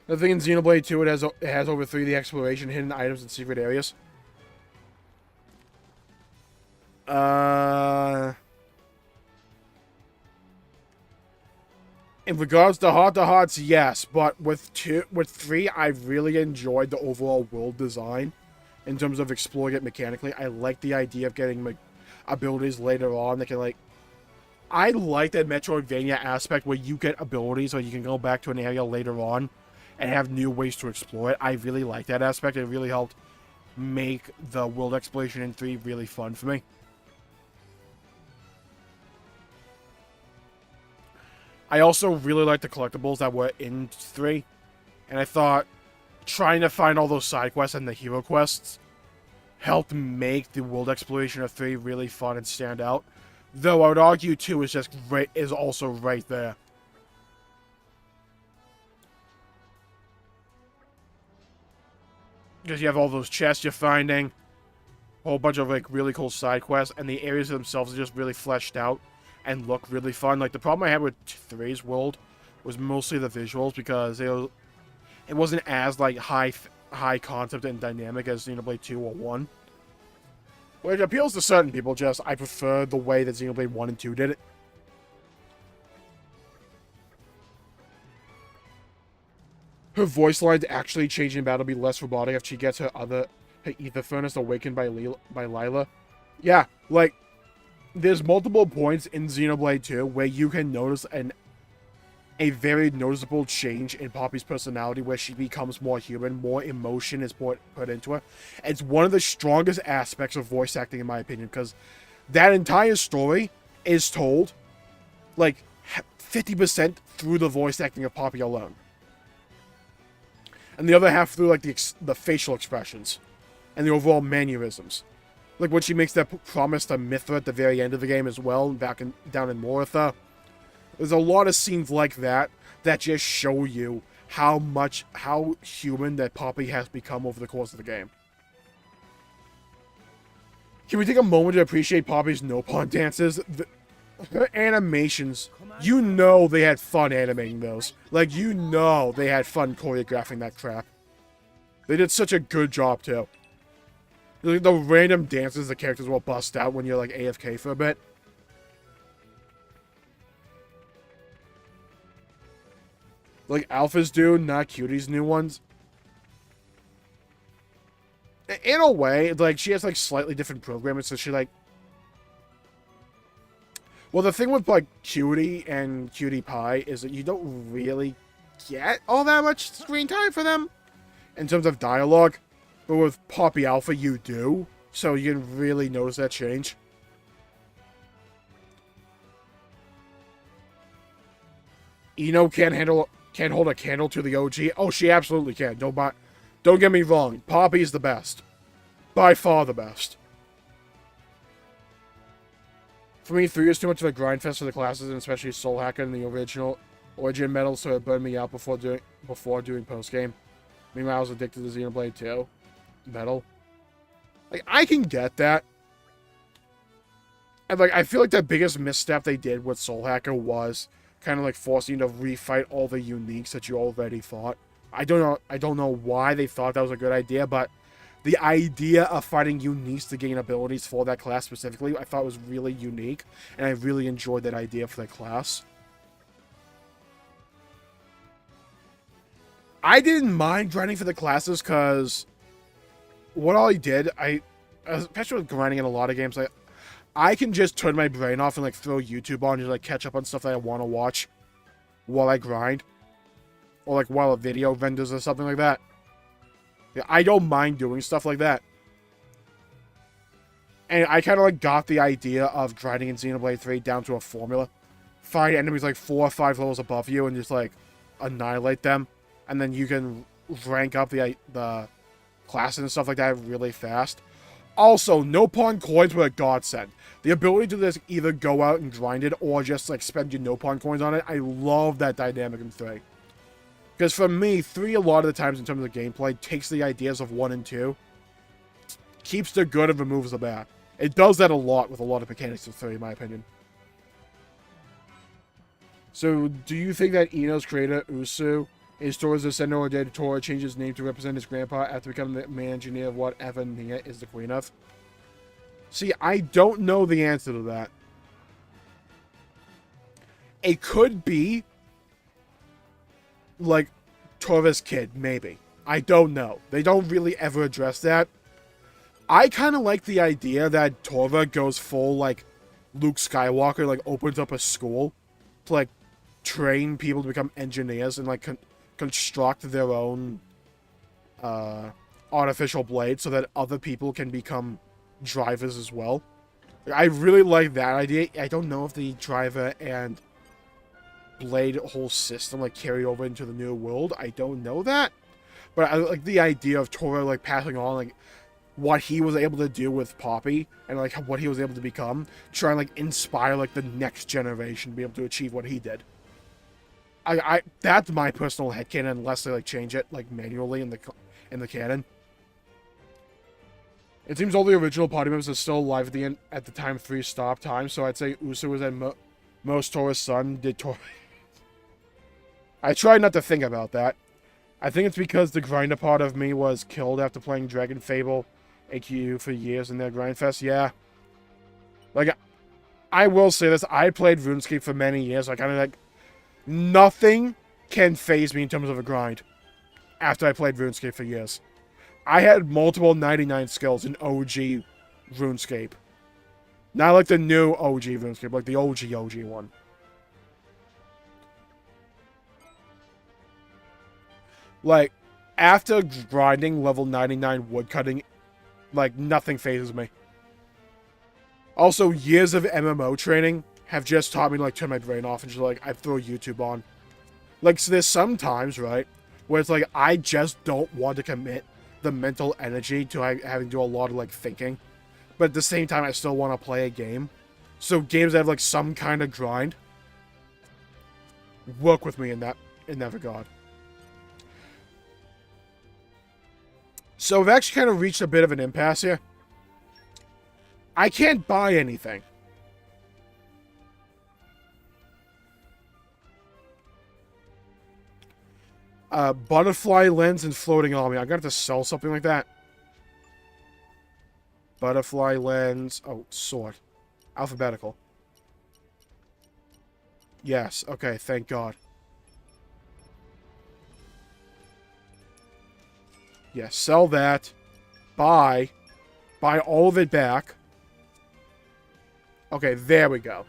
The thing in Xenoblade 2, it has over 3D exploration, hidden items, and secret areas. In regards to hearts, yes, but with 3, I really enjoyed the overall world design in terms of exploring it mechanically. I like the idea of getting abilities later on that can, like... I like that Metroidvania aspect where you get abilities or you can go back to an area later on and have new ways to explore it. I really like that aspect. It really helped make the world exploration in 3 really fun for me. I also really like the collectibles that were in 3. And I thought trying to find all those side quests and the hero quests helped make the world exploration of 3 really fun and stand out. Though I would argue 2 is also right there. Because you have all those chests you're finding, a whole bunch of like really cool side quests, and the areas themselves are just really fleshed out and look really fun. Like the problem I had with 3's world was mostly the visuals, because it wasn't as like high concept and dynamic as Xenoblade 2 or 1. Which appeals to certain people, just I prefer the way that Xenoblade 1 and 2 did it. Her voice lines actually change in battle, be less robotic if she gets her ether furnace awakened by Lila. Yeah, like, there's multiple points in Xenoblade 2 where you can notice a very noticeable change in Poppy's personality, where she becomes more human, more emotion is put into her. It's one of the strongest aspects of voice acting, in my opinion, because that entire story is told, like, 50% through the voice acting of Poppy alone. And the other half through, like, the facial expressions and the overall mannerisms. Like, when she makes that promise to Mithra at the very end of the game as well, down in Moritha. There's a lot of scenes like that that just show you how human that Poppy has become over the course of the game. Can we take a moment to appreciate Poppy's no-pawn dances? Her animations, you know they had fun animating those. Like, you know they had fun choreographing that crap. They did such a good job, too. Like, the random dances the characters will bust out when you're, like, AFK for a bit. Like Alpha's do, not Cutie's new ones. In a way, like, she has, like, slightly different programming, so she, like... Well, the thing with, like, Cutie and Cutie Pie is that you don't really get all that much screen time for them in terms of dialogue. But with Poppy Alpha, you do. So you can really notice that change. Eno can't hold a candle to the OG. Oh, she absolutely can. Don't get me wrong. Poppy's the best. By far the best. For me, 3 is too much of a grind fest for the classes, and especially Soul Hacker and the Origin medal, so it burned me out before doing post-game. Meanwhile, I was addicted to Xenoblade 2 medal. Like, I can get that. And, like, I feel like the biggest misstep they did with Soul Hacker was kind of like forcing you to refight all the uniques that you already fought. I don't know why they thought that was a good idea, but the idea of fighting uniques to gain abilities for that class specifically, I thought was really unique, and I really enjoyed that idea for that class. I didn't mind grinding for the classes, because what all I did, especially with grinding in a lot of games, like, I can just turn my brain off and like throw YouTube on and like catch up on stuff that I want to watch while I grind. Or like while a video renders or something like that. Yeah, I don't mind doing stuff like that. And I kind of like got the idea of grinding in Xenoblade 3 down to a formula. Find enemies like 4 or 5 levels above you and just like annihilate them. And then you can rank up the classes and stuff like that really fast. Also, no pawn coins were a godsend. The ability to just either go out and grind it or just like spend your no pawn coins on it. I love that dynamic in 3. Because for me, 3 a lot of the times in terms of gameplay takes the ideas of 1 and 2, keeps the good and removes the bad. It does that a lot with a lot of mechanics of 3, in my opinion. So, do you think that Ino's creator, Usu, is towards the Senno or did Tora change his name to represent his grandpa after becoming the main engineer of whatever Nia is the queen of? See, I don't know the answer to that. It could be like Tora's kid, maybe. I don't know. They don't really ever address that. I kind of like the idea that Tora goes full, like, Luke Skywalker, like, opens up a school to, like, train people to become engineers and, like, construct their own artificial blades so that other people can become drivers as well. I really like that idea. I don't know if the driver and blade whole system, like, carry over into the new world. I don't know that. But I like the idea of Tora, like, passing on, like, what he was able to do with Poppy and like what he was able to become, try and like inspire like the next generation to be able to achieve what he did. I that's my personal headcanon unless they like change it like manually in the canon. It seems all the original party members are still alive at the time 3 stop time, so I'd say Usu was at most Tora's son. Did Tora? I try not to think about that. I think it's because the grinder part of me was killed after playing Dragon Fable AQ for years in their Grindfest. Yeah. Like, I will say this. I played RuneScape for many years. I kind of like... Nothing can phase me in terms of a grind after I played RuneScape for years. I had multiple 99 skills in OG RuneScape. Not like the new OG RuneScape, like the OG one. Like, after grinding level 99 woodcutting, like, nothing phases me. Also, years of MMO training have just taught me to, like, turn my brain off and just, like, I throw YouTube on. Like, so there's some times, right, where it's like, I just don't want to commit the mental energy to having to do a lot of, like, thinking. But at the same time, I still want to play a game. So games that have, like, some kind of grind work with me in that regard. So we've actually kind of reached a bit of an impasse here. I can't buy anything. Butterfly lens and floating army. I'm going to have to sell something like that. Butterfly lens. Oh, sword. Alphabetical. Yes. Okay, thank God. Yeah, sell that. Buy. Buy all of it back. Okay, there we go.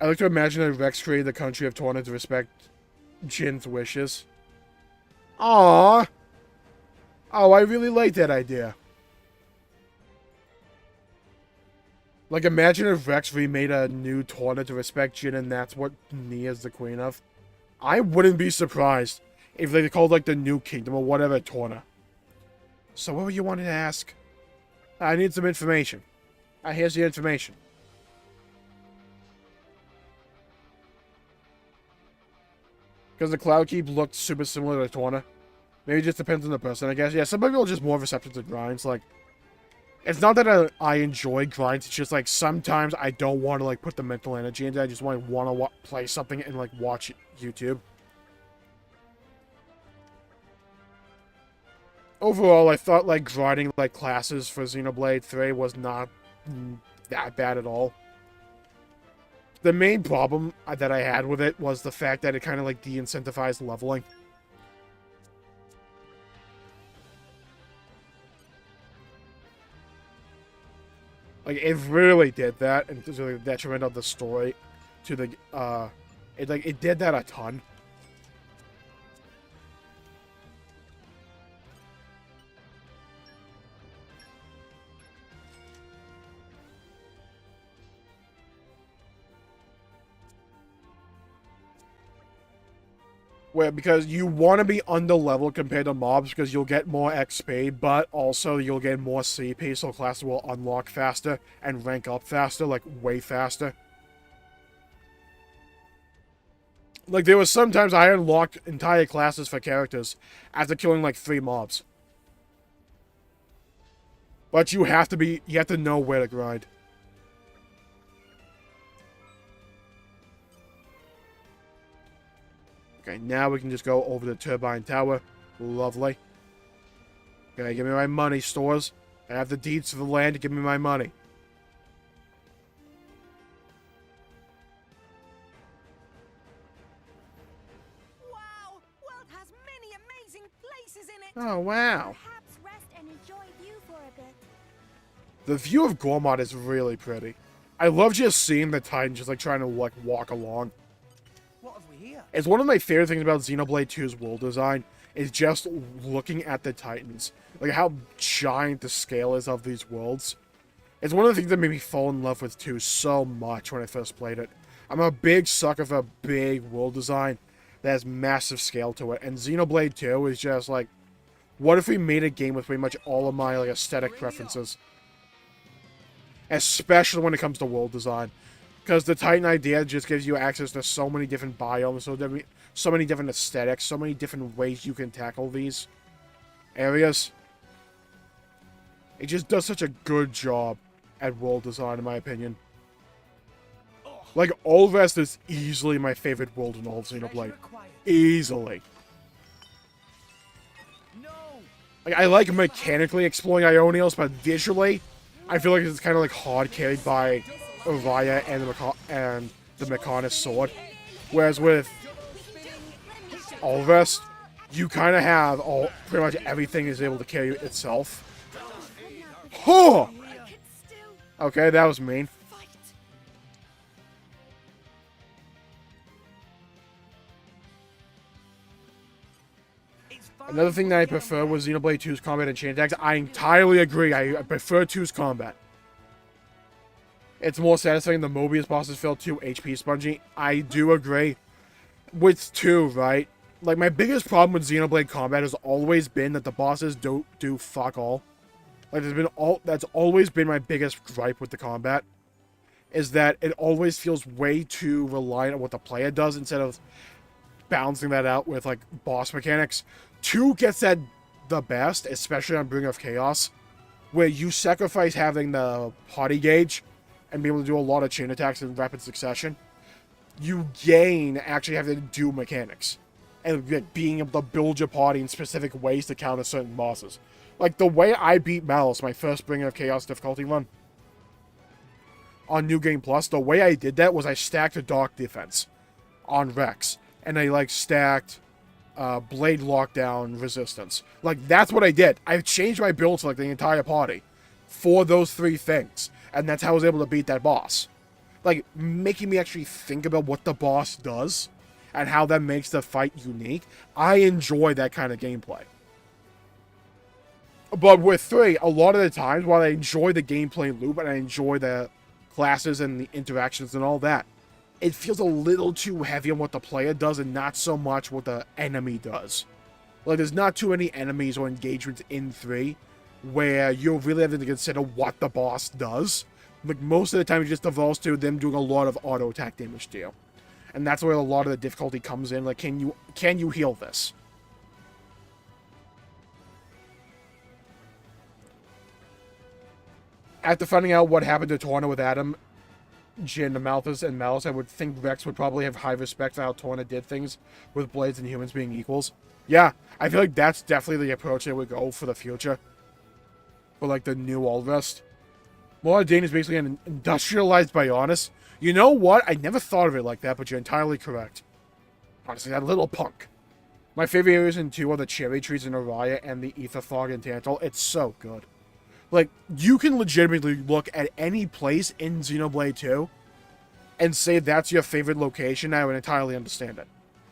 I like to imagine that Rex created the country of Torna to respect Jin's wishes. Aww. Oh, I really like that idea. Like, imagine if Rex remade a new Torna to respect Jin and that's what Nia's the queen of. I wouldn't be surprised if they called, like, the new kingdom or whatever Torna. So what were you wanting to ask? I need some information. Here's the information. Because the Cloud Keep looked super similar to Torna. Maybe it just depends on the person, I guess. Yeah, some people are just more receptive to grinds. Like, it's not that I enjoy grinds. It's just, like, sometimes I don't want to, like, put the mental energy into it. I just want to play something and, like, watch YouTube. Overall, I thought, like, grinding, like, classes for Xenoblade 3 was not that bad at all. The main problem that I had with it was the fact that it kind of, like, de-incentivized leveling. Like, it really did that, and to the detriment of the story to the, it did that a ton. Where, because you want to be under level compared to mobs because you'll get more XP, but also you'll get more CP, so classes will unlock faster and rank up faster, like way faster. Like, there was sometimes I unlocked entire classes for characters after killing like 3 mobs. But you have to know where to grind. Okay, now we can just go over the Turbine Tower. Lovely. Okay, give me my money, stores. I have the deeds to the land to give me my money. Wow! World has many amazing places in it. Oh, wow. Perhaps rest and enjoy view for a bit. The view of Gormod is really pretty. I love just seeing the Titan just like trying to like walk along. What have we here? It's one of my favorite things about Xenoblade 2's world design is just looking at the Titans. Like how giant the scale is of these worlds. It's one of the things that made me fall in love with 2 so much when I first played it. I'm a big sucker for big world design that has massive scale to it. And Xenoblade 2 is just like, what if we made a game with pretty much all of my like aesthetic preferences? Especially when it comes to world design. Because the Titan idea just gives you access to so many different biomes, so many different aesthetics, so many different ways you can tackle these areas. It just does such a good job at world design, in my opinion. Like, Ulvest is easily my favorite world in all of Xenoblade. Easily. Like, I like mechanically exploring Ionios, but visually, I feel like it's kind of like hard carried by Uriah and the Mechonis sword. Whereas with Ulvest, you kind of have pretty much everything is able to carry itself. Huh! Okay, that was mean. Another thing that I prefer was Xenoblade 2's combat and chain attacks. I entirely agree. I prefer 2's combat. It's more satisfying. The Mobius bosses feel too HP spongy. I do agree. With 2, right? Like, my biggest problem with Xenoblade combat has always been that the bosses don't do fuck all. Like, that's always been my biggest gripe with the combat. Is that it always feels way too reliant on what the player does instead of balancing that out with, like, boss mechanics. 2 gets that the best, especially on Bringer of Chaos, where you sacrifice having the party gauge and be able to do a lot of chain attacks in rapid succession. You gain actually having to do mechanics. And like, being able to build your party in specific ways to counter certain bosses. Like the way I beat Malice, my first Bringer of Chaos difficulty run, on New Game Plus, the way I did that was I stacked a Dark Defense on Rex. And I like stacked Blade Lockdown Resistance. Like, that's what I did. I changed my build to like the entire party for those 3 things. And that's how I was able to beat that boss. Like, making me actually think about what the boss does and how that makes the fight unique. I enjoy that kind of gameplay. But with 3, a lot of the times, while I enjoy the gameplay loop and I enjoy the classes and the interactions and all that, it feels a little too heavy on what the player does and not so much what the enemy does. Like, there's not too many enemies or engagements in 3 where you're really having to consider what the boss does. Like, most of the time it just devolves to them doing a lot of auto attack damage to you. And that's where a lot of the difficulty comes in. Like, can you heal this? After finding out what happened to Torna with Adam, Jin, Malthus, and Malice, I would think Rex would probably have high respect for how Torna did things with Blades and humans being equals. Yeah, I feel like that's definitely the approach they would go for the future. For, like, the new Ulvest. ARDAIN is basically an industrialized Bionis. You know what? I never thought of it like that, but you're entirely correct. Honestly, that little punk. My favorite areas in 2 are the cherry trees in Araya and the ether fog in Tantal. It's so good. Like, you can legitimately look at any place in Xenoblade 2 and say that's your favorite location. I would entirely understand it.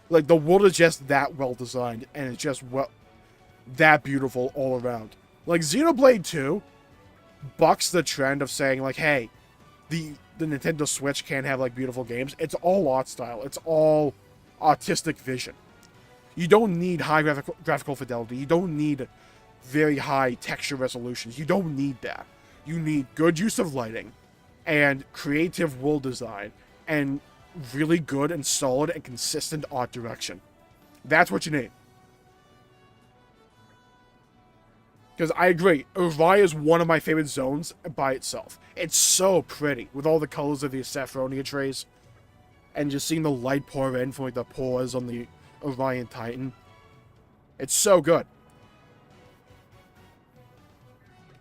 Like, the world is just that well designed, and it's just that beautiful all around. Like, Xenoblade 2 bucks the trend of saying, like, hey, the Nintendo Switch can't have, like, beautiful games. It's all art style. It's all artistic vision. You don't need high graphical fidelity. You don't need very high texture resolutions. You don't need that. You need good use of lighting and creative world design and really good and solid and consistent art direction. That's what you need. Because I agree, Uri is one of my favorite zones by itself. It's so pretty, with all the colors of the Saffronia trees, and just seeing the light pour in from like the pores on the Orion Titan. It's so good.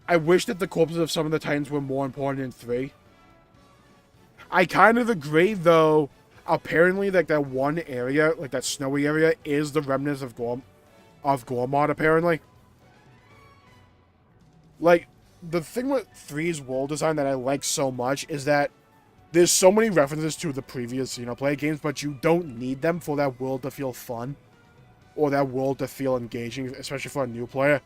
I wish that the corpses of some of the Titans were more important in 3. I kind of agree, though. Apparently, like, that one area, like that snowy area, is the remnants of Gormod, apparently. Like, the thing with 3's world design that I like so much is that there's so many references to the previous Xenoblade games, but you don't need them for that world to feel fun. Or that world to feel engaging, especially for a new player.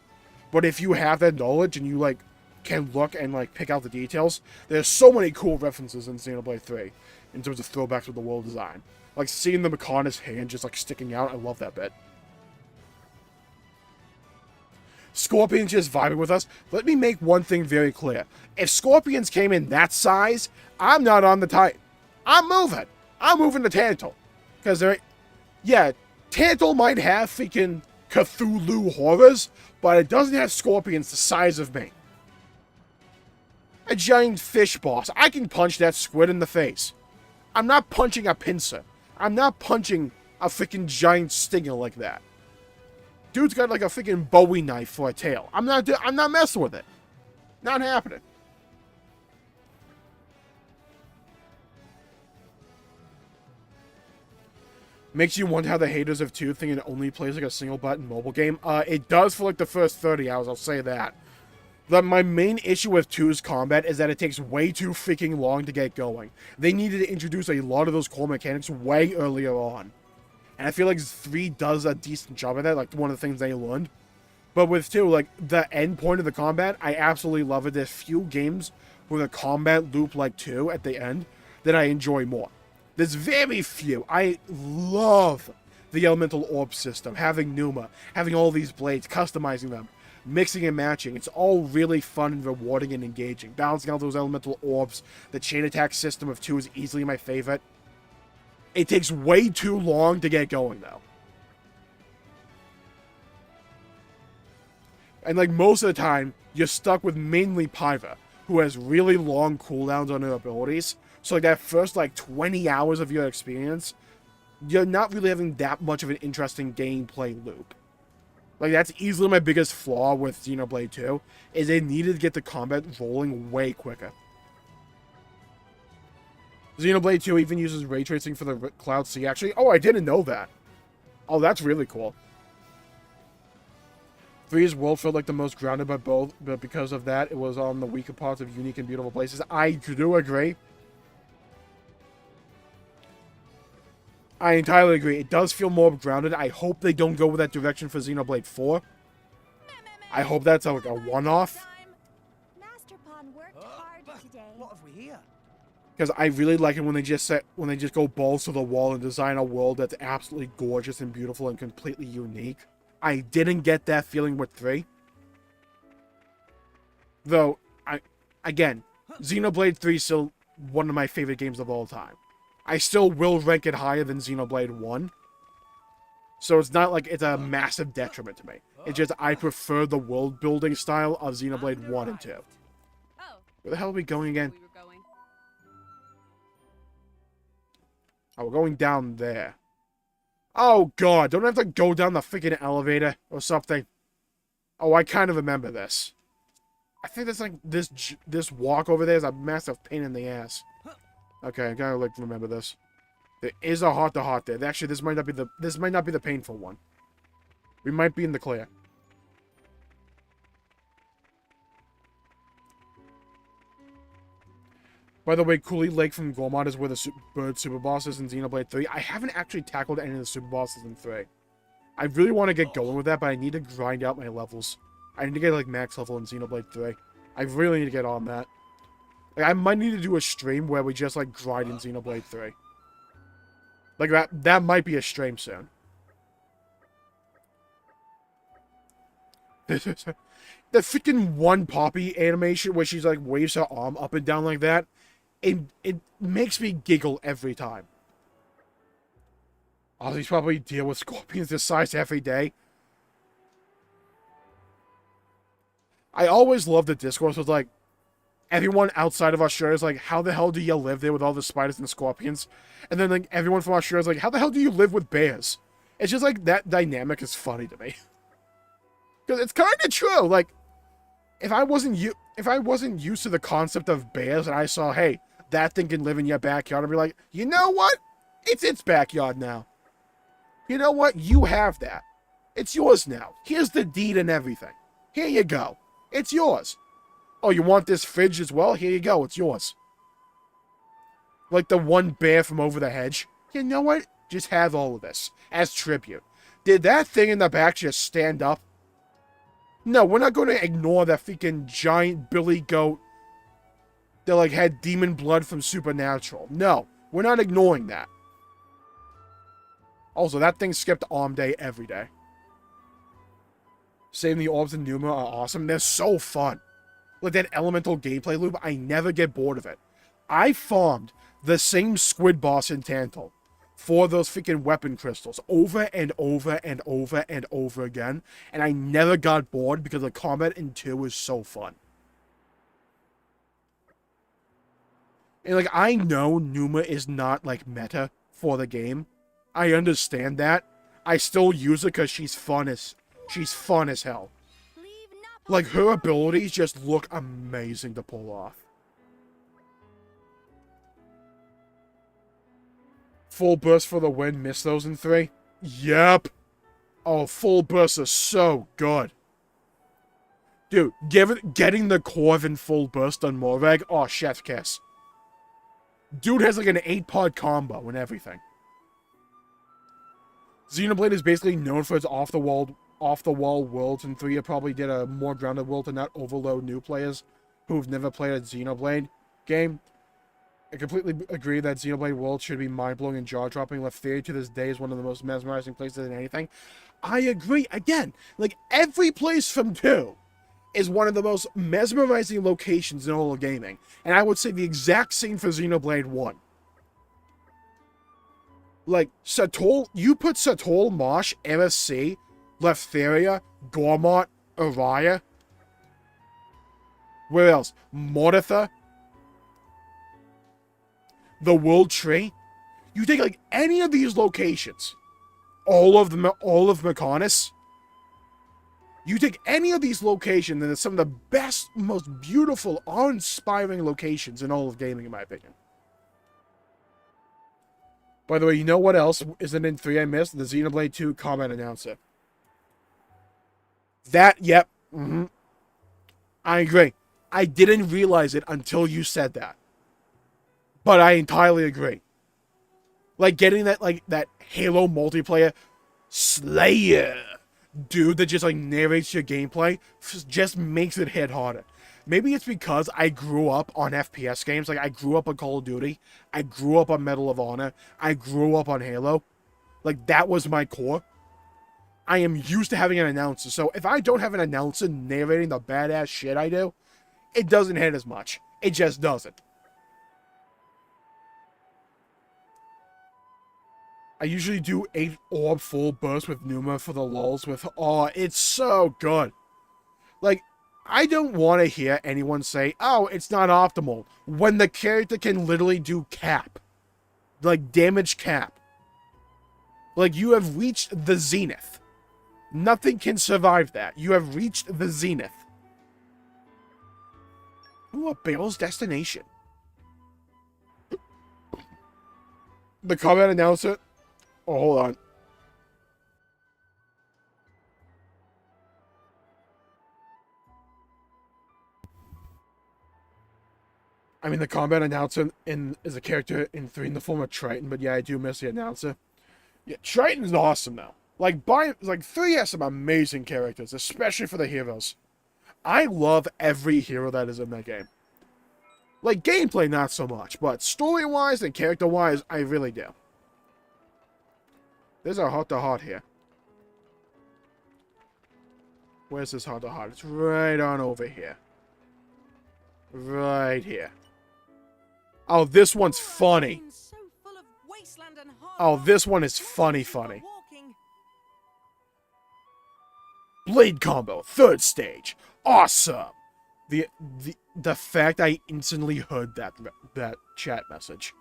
But if you have that knowledge and you, like, can look and, like, pick out the details, there's so many cool references in Xenoblade 3 in terms of throwbacks with the world design. Like, seeing the Mechonis hand just, like, sticking out, I love that bit. Scorpions just vibing with us. Let me make one thing very clear. If Scorpions came in that size, I'm not on the Titan. I'm moving. I'm moving to Tantal. Because yeah, Tantal might have freaking Cthulhu horrors, but it doesn't have scorpions the size of me. A giant fish boss. I can punch that squid in the face. I'm not punching a pincer. I'm not punching a freaking giant stinger like that. Dude's got like a freaking Bowie knife for a tail. I'm not messing with it. Not happening. Makes you wonder how the haters of 2 think it only plays like a single button mobile game. It does for like the first 30 hours, I'll say that. My main issue with 2's combat is that it takes way too freaking long to get going. They needed to introduce a lot of those core mechanics way earlier on. And I feel like 3 does a decent job of that, like one of the things they learned. But with 2, like the end point of the combat, I absolutely love it. There's few games with a combat loop like 2 at the end that I enjoy more. There's very few. I love the elemental orb system, having Numa, having all these blades, customizing them, mixing and matching. It's all really fun and rewarding and engaging. Balancing out those elemental orbs. The chain attack system of 2 is easily my favorite. It takes way too long to get going, though. And like most of the time, you're stuck with mainly Pyra, who has really long cooldowns on her abilities. So like that first like 20 hours of your experience, you're not really having that much of an interesting gameplay loop. Like that's easily my biggest flaw with Xenoblade 2, is they needed to get the combat rolling way quicker. Xenoblade 2 even uses ray tracing for the Cloud Sea, actually. Oh, I didn't know that. Oh, that's really cool. 3's world felt like the most grounded by both, but because of that, it was on the weaker parts of unique and beautiful places. I do agree. I entirely agree. It does feel more grounded. I hope they don't go with that direction for Xenoblade 4. I hope that's like a one-off. Master Pawn worked hard today. What have we here? Because I really like it when they just go balls to the wall and design a world that's absolutely gorgeous and beautiful and completely unique. I didn't get that feeling with 3. Though, again, Xenoblade 3 is still one of my favorite games of all time. I still will rank it higher than Xenoblade 1. So it's not like it's a massive detriment to me. It's just I prefer the world building style of Xenoblade 1 and 2. Where the hell are we going again? Oh, we're going down there. Oh god, don't I have to go down the freaking elevator or something? Oh, I kind of remember this. I think that's like this walk over there is a massive pain in the ass. Okay, I gotta like remember this. There is a heart-to-heart there. Actually, this might not be the painful one. We might be in the clear. By the way, Cooley Lake from Gormod is where the bird super boss is in Xenoblade 3. I haven't actually tackled any of the super bosses in 3. I really want to get going with that, but I need to grind out my levels. I need to get, like, max level in Xenoblade 3. I really need to get on that. Like, I might need to do a stream where we just, like, grind in Xenoblade 3. Like, that might be a stream soon. The freaking one Poppy animation where she's, like, waves her arm up and down like that, it makes me giggle every time. Oh, these probably deal with scorpions this size every day. I always love the discourse with, like, everyone outside of Australia is like, how the hell do you live there with all the spiders and scorpions? And then, like, everyone from Australia is like, how the hell do you live with bears? It's just, like, that dynamic is funny to me. Because it's kind of true. Like, if I wasn't used to the concept of bears and I saw, hey, that thing can live in your backyard, I'd be like, you know what? It's its backyard now. You know what? You have that. It's yours now. Here's the deed and everything. Here you go. It's yours. Oh, you want this fridge as well? Here you go. It's yours. Like the one bear from over the hedge. You know what? Just have all of this as tribute. Did that thing in the back just stand up? No, we're not going to ignore that freaking giant billy goat that, like, had demon blood from Supernatural. No, we're not ignoring that. Also, that thing skipped Arm Day every day. Saving the orbs in Numa are awesome. They're so fun. Like that elemental gameplay loop, I never get bored of it. I farmed the same squid boss in Tantal for those freaking weapon crystals over and over and over and over again, and I never got bored because the combat in 2 is so fun. And, like, I know Numa is not, like, meta for the game. I understand that. I still use it because she's fun as hell. Like, her abilities just look amazing to pull off. Full burst for the win. Miss those in 3? Yep. Oh, full bursts are so good. Dude, getting the Corvin full burst on Morvag, oh, chef's kiss. Dude has like an 8-pod combo and everything. Xenoblade is basically known for its off-the-wall worlds, and 3 probably did a more grounded world to not overload new players who've never played a Xenoblade game. I completely agree that Xenoblade World should be mind-blowing and jaw-dropping. Leftheria to this day is one of the most mesmerizing places in anything. I agree. Again, like, every place from 2 is one of the most mesmerizing locations in all of gaming. And I would say the exact same for Xenoblade 1. Like, Satol, you put Satol, Mosh, MSC, Leftheria, Gormott, Araya. Where else? Mortitha. The World Tree. You take, like, any of these locations. All of Mechonis. You take any of these locations, and it's some of the best, most beautiful, awe-inspiring locations in all of gaming, in my opinion. By the way, you know what else isn't in 3 I missed? The Xenoblade 2 combat announcer. That, yep. I agree. I didn't realize it until you said that. But I entirely agree. Like, getting that, like, that Halo multiplayer Slayer dude that just, like, narrates your gameplay just makes it hit harder. Maybe it's because I grew up on FPS games. Like, I grew up on Call of Duty. I grew up on Medal of Honor. I grew up on Halo. Like, that was my core. I am used to having an announcer. So if I don't have an announcer narrating the badass shit I do, it doesn't hit as much. It just doesn't. I usually do 8 orb full burst with Numa for the lulz with, oh, it's so good. Like, I don't want to hear anyone say, oh, it's not optimal, when the character can literally do cap. Like, damage cap. Like, you have reached the zenith. Nothing can survive that. You have reached the zenith. Ooh, a Bale's destination. The combat announcer. Oh, hold on. I mean, the combat announcer is a character in 3 in the form of Triton, but yeah, I do miss the announcer. Yeah, Triton's awesome now. Like 3 has some amazing characters, especially for the heroes. I love every hero that is in that game. Like, gameplay, not so much, but story-wise and character-wise, I really do. There's our heart-to-heart here. Where's this heart-to-heart? It's right on over here. Right here. Oh, this one's funny. Oh, this one is funny. Blade combo, 3rd stage. Awesome. The fact I instantly heard that chat message.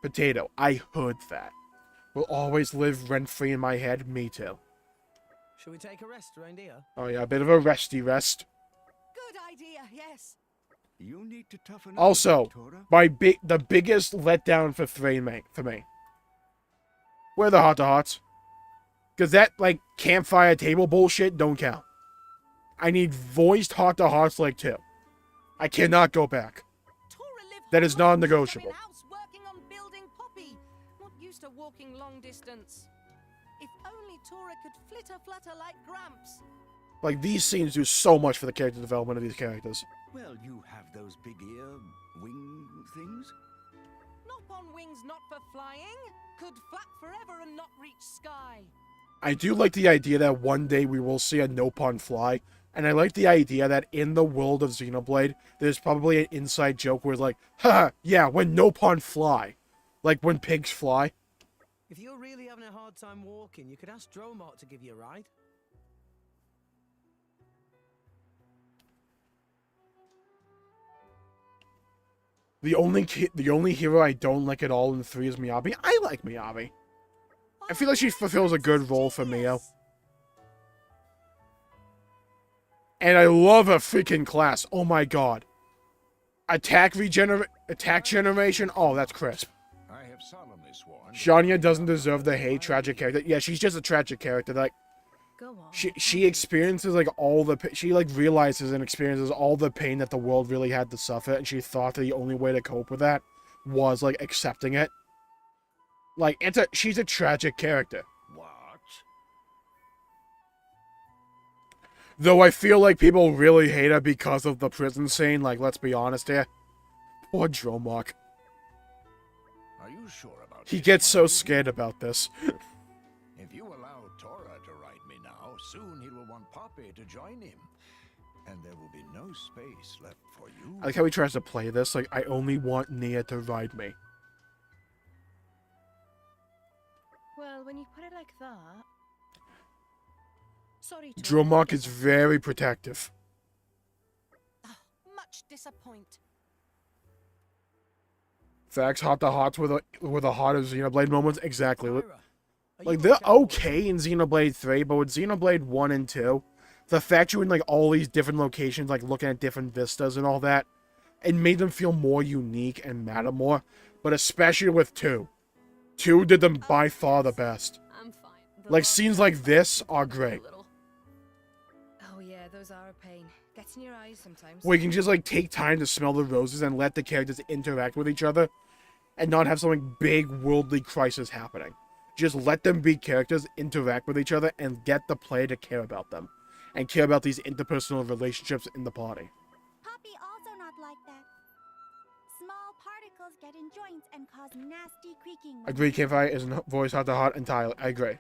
Potato, I heard that. Will always live rent-free in my head. Me too. Should we take a rest around here? Oh yeah, a bit of a resty rest. Good idea, yes. You need to toughen up. Also, the biggest letdown for me. Where are the heart-to-hearts? Because that, like, campfire table bullshit don't count. I need voiced heart-to-hearts like 2. I cannot go back. That is non-negotiable. Working on building Poppy. Not used to walking long distance. If only Tora could flitter-flutter like Gramps. Like, these scenes do so much for the character development of these characters. Well, you have those big ear wing things. Nop on wings not for flying. Could flap forever and not reach sky. I do like the idea that one day we will see a Nopon fly. And I like the idea that in the world of Xenoblade, there's probably an inside joke where it's like, haha, yeah, when Nopon fly. Like when pigs fly. If you're really having a hard time walking, you could ask Dromart to give you a ride. The only hero I don't like at all in 3 is Miyabi. I like Miyabi. I feel like she fulfills a good role for Mio. And I love her freaking class. Oh my god. Attack generation. Oh, that's crisp. I have solemnly sworn. Shania doesn't deserve the hate tragic character. Yeah, she's just a tragic character. Like, she experiences like all the she like realizes and experiences all the pain that the world really had to suffer, and she thought that the only way to cope with that was like accepting it. Like, she's a tragic character. What? Though I feel like people really hate her because of the prison scene. Like, let's be honest here. Poor Dromok. Are you sure about He this, gets so Marty? scared about this. If you allow Tora to ride me now, soon he will want Poppy to join him. And there will be no space left for you. I like how he tries to play this. Like, I only want Nia to ride me. Well, when you put it like that... Sorry, Dromok is very protective. Much disappoint. Facts, heart-to-hearts with a heart of Xenoblade moments. Exactly. Like, they're okay in Xenoblade 3, but with Xenoblade 1 and 2, the fact you're in, like, all these different locations, like, looking at different vistas and all that, it made them feel more unique and matter more. But especially with 2. 2 did them by far the best. I'm fine. Like, scenes like this are great. Oh yeah, those are a pain. Gets in your eyes sometimes. Where you can just, like, take time to smell the roses and let the characters interact with each other and not have something big worldly crisis happening. Just let them be characters, interact with each other, and get the player to care about them. And care about these interpersonal relationships in the party. Poppy also not like that. Small particles get in joints and cause nasty creaking. Agree, Campfire isn't voice heart-to-heart entirely. I agree.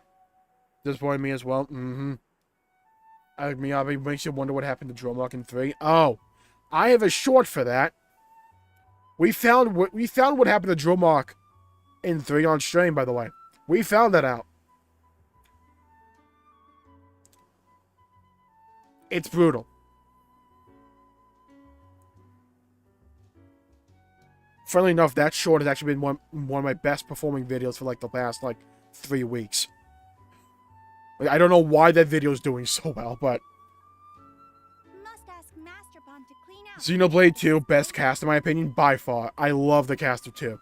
Disappointed me as well. Mm-hmm. Miyabi makes you wonder what happened to Dromok in 3. Oh, I have a short for that. We found what happened to Dromok in 3 on stream, by the way. We found that out. It's brutal. Funnily enough, that short has actually been one of my best performing videos for like the past like 3 weeks. Like, I don't know why that video is doing so well, but Must ask Masterpon to clean out. Xenoblade 2, best cast in my opinion, by far. I love the cast of 2.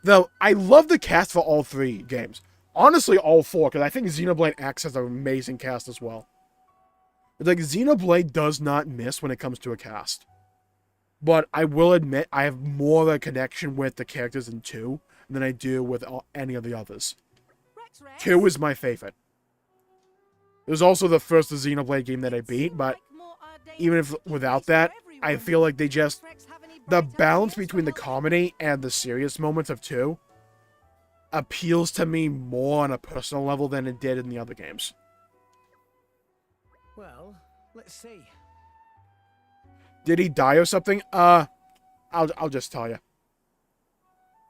Though, I love the cast for all 3 games. Honestly, all 4, because I think Xenoblade X has an amazing cast as well. It's like, Xenoblade does not miss when it comes to a cast. But I will admit, I have more of a connection with the characters in 2 than I do with any of the others. 2 is my favorite. It was also the first Xenoblade game that I beat, but even if without that, I feel like they just... The balance between the comedy and the serious moments of 2 appeals to me more on a personal level than it did in the other games. Well, let's see. Did he die or something? I'll just tell you.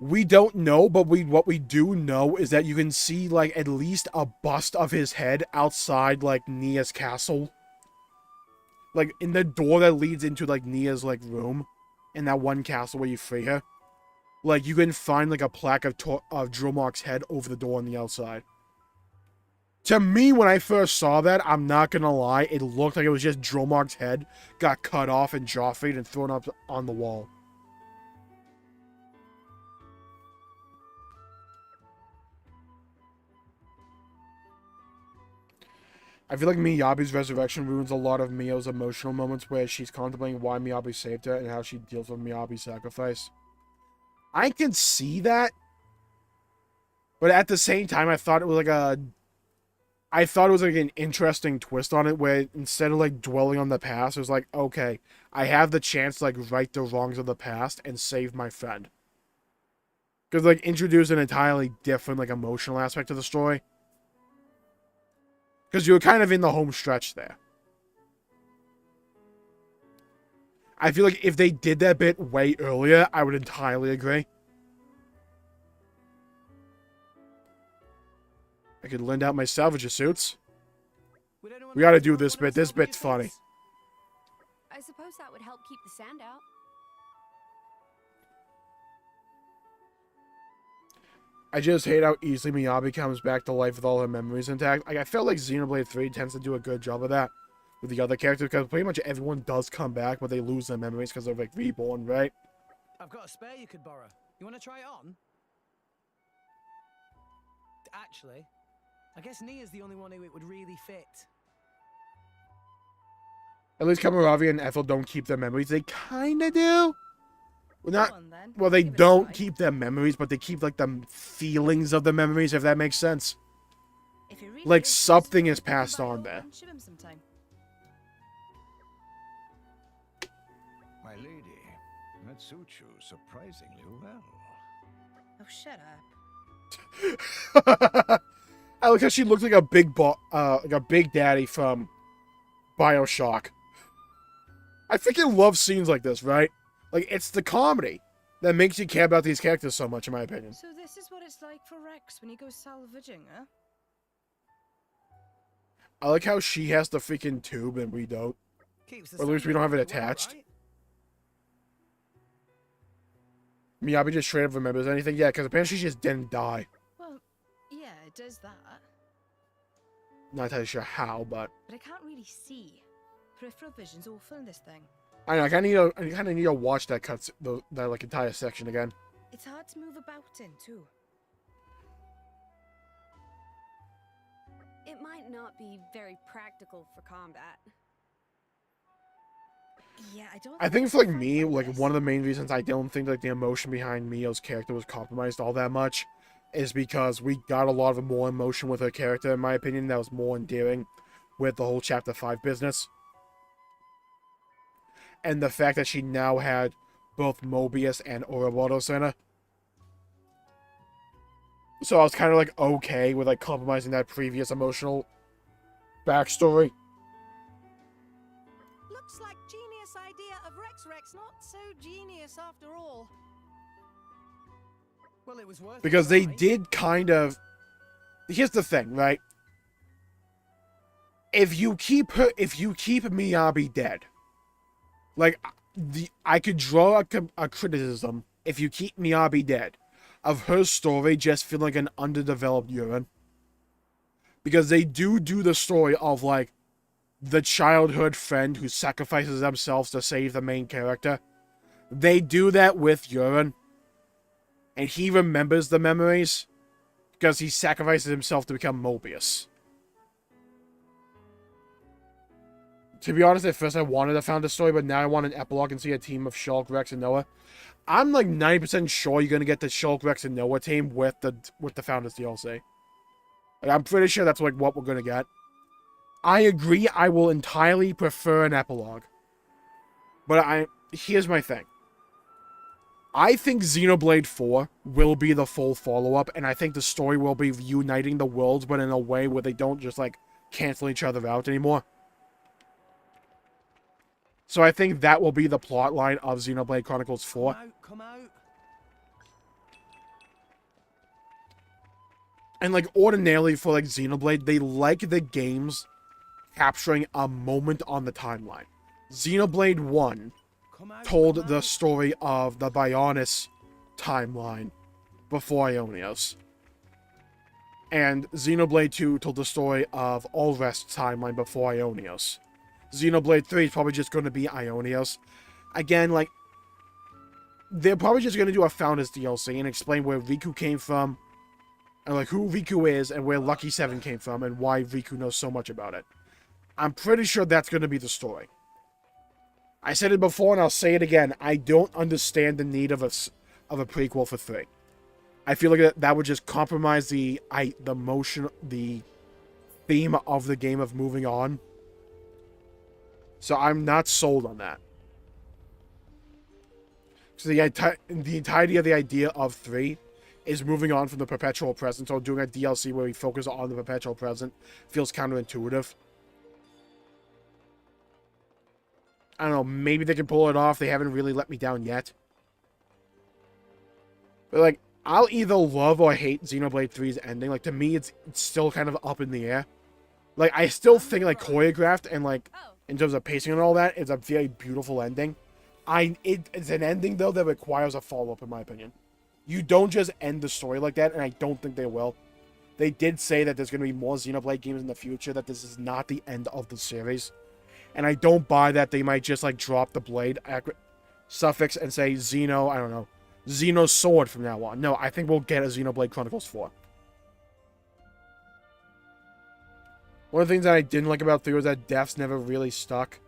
We don't know, but what we do know is that you can see, like, at least a bust of his head outside, like, Nia's castle. Like, in the door that leads into, like, Nia's, like, room. In that one castle where you free her. Like, you can find, like, a plaque of Jmulls' head over the door on the outside. To me, when I first saw that, I'm not gonna lie, it looked like it was just Jmulls' head got cut off and joffied and thrown up on the wall. I feel like Miyabi's resurrection ruins a lot of Mio's emotional moments where she's contemplating why Miyabi saved her and how she deals with Miyabi's sacrifice. I can see that. But at the same time, I thought it was like an interesting twist on it where instead of like dwelling on the past, it was like, okay, I have the chance to like right the wrongs of the past and save my friend. Because like introduce an entirely different like emotional aspect of the story. Because you were kind of in the home stretch there. I feel like if they did that bit way earlier, I would entirely agree. I could lend out my salvager suits. We gotta do this bit. This bit's funny. I suppose that would help keep the sand out. I just hate how easily Miyabi comes back to life with all her memories intact. Like, I feel like Xenoblade 3 tends to do a good job of that with the other characters, because pretty much everyone does come back, but they lose their memories because they're, like, reborn, right? I've got a spare you could borrow. You want to try it on? Actually, I guess Nia's the only one who it would really fit. At least Kamaravi and Ethel don't keep their memories. They kind of do. Well, they don't keep their memories, but they keep, like, the feelings of the memories, if that makes sense. Like, something is passed on there. My lady, that suits you surprisingly well. Oh, shut up. I like how she looks like a big daddy from BioShock. I freaking love scenes like this, right? Like, it's the comedy that makes you care about these characters so much, in my opinion. So this is what it's like for Rex when he goes salvaging, huh? I like how she has the freaking tube and we don't. Or at least we don't have it attached. Miyabi just straight up remembers anything? Yeah, because apparently she just didn't die. Well, yeah, it does that. Not entirely sure how, but... But I can't really see. Peripheral vision's awful in this thing. I know, I kind of need to watch that that like entire section again. It's hard to move about in too. It might not be very practical for combat. Yeah, I think for like me, like one of the main reasons I don't think like the emotion behind Mio's character was compromised all that much is because we got a lot of more emotion with her character, in my opinion, that was more endearing with the whole Chapter 5 business. And the fact that she now had both Mobius and Ouroboros in her. So I was kind of like okay with like compromising that previous emotional backstory. Looks like genius idea of Rex, not so genius after all. Well, it was worth Because they did kind of... Here's the thing, right? If you keep Miyabi dead, like, I could draw a criticism, if you keep Miyabi dead, of her story just feeling like an underdeveloped urine. Because they do the story of, like, the childhood friend who sacrifices themselves to save the main character. They do that with Urine. And he remembers the memories because he sacrifices himself to become Mobius. To be honest, at first I wanted a Founder story, but now I want an epilogue and see a team of Shulk, Rex, and Noah. I'm like 90% sure you're gonna get the Shulk, Rex, and Noah team with the Founders DLC. Like, I'm pretty sure that's like what we're gonna get. I agree, I will entirely prefer an epilogue. But here's my thing. I think Xenoblade 4 will be the full follow-up, and I think the story will be uniting the worlds, but in a way where they don't just, like, cancel each other out anymore. So I think that will be the plot line of Xenoblade Chronicles 4. Come out. And, like, ordinarily for, like, Xenoblade, they like the games capturing a moment on the timeline. Xenoblade 1 told the story of the Bionis timeline before Ionios. And Xenoblade 2 told the story of Ulrest's timeline before Ionios. Xenoblade 3 is probably just going to be Ionios. Again, like, they're probably just going to do a Founders DLC and explain where Riku came from, and, like, who Riku is, and where Lucky 7 came from, and why Riku knows so much about it. I'm pretty sure that's going to be the story. I said it before, and I'll say it again. I don't understand the need of a prequel for 3. I feel like that would just compromise the theme of the game of moving on. So I'm not sold on that. So the entirety of the idea of 3 is moving on from the Perpetual Present, or doing a DLC where we focus on the Perpetual Present feels counterintuitive. I don't know, maybe they can pull it off. They haven't really let me down yet. But, like, I'll either love or hate Xenoblade 3's ending. Like, to me, it's still kind of up in the air. Like, I still think, like, choreographed and, like, in terms of pacing and all that, it's a very beautiful ending. It's an ending, though, that requires a follow-up, in my opinion. You don't just end the story like that, and I don't think they will. They did say that there's going to be more Xenoblade games in the future, that this is not the end of the series. And I don't buy that they might just, like, drop the blade suffix and say Xeno, I don't know, Xeno Sword from now on. No, I think we'll get a Xenoblade Chronicles 4. One of the things that I didn't like about 3 was that deaths never really stuck.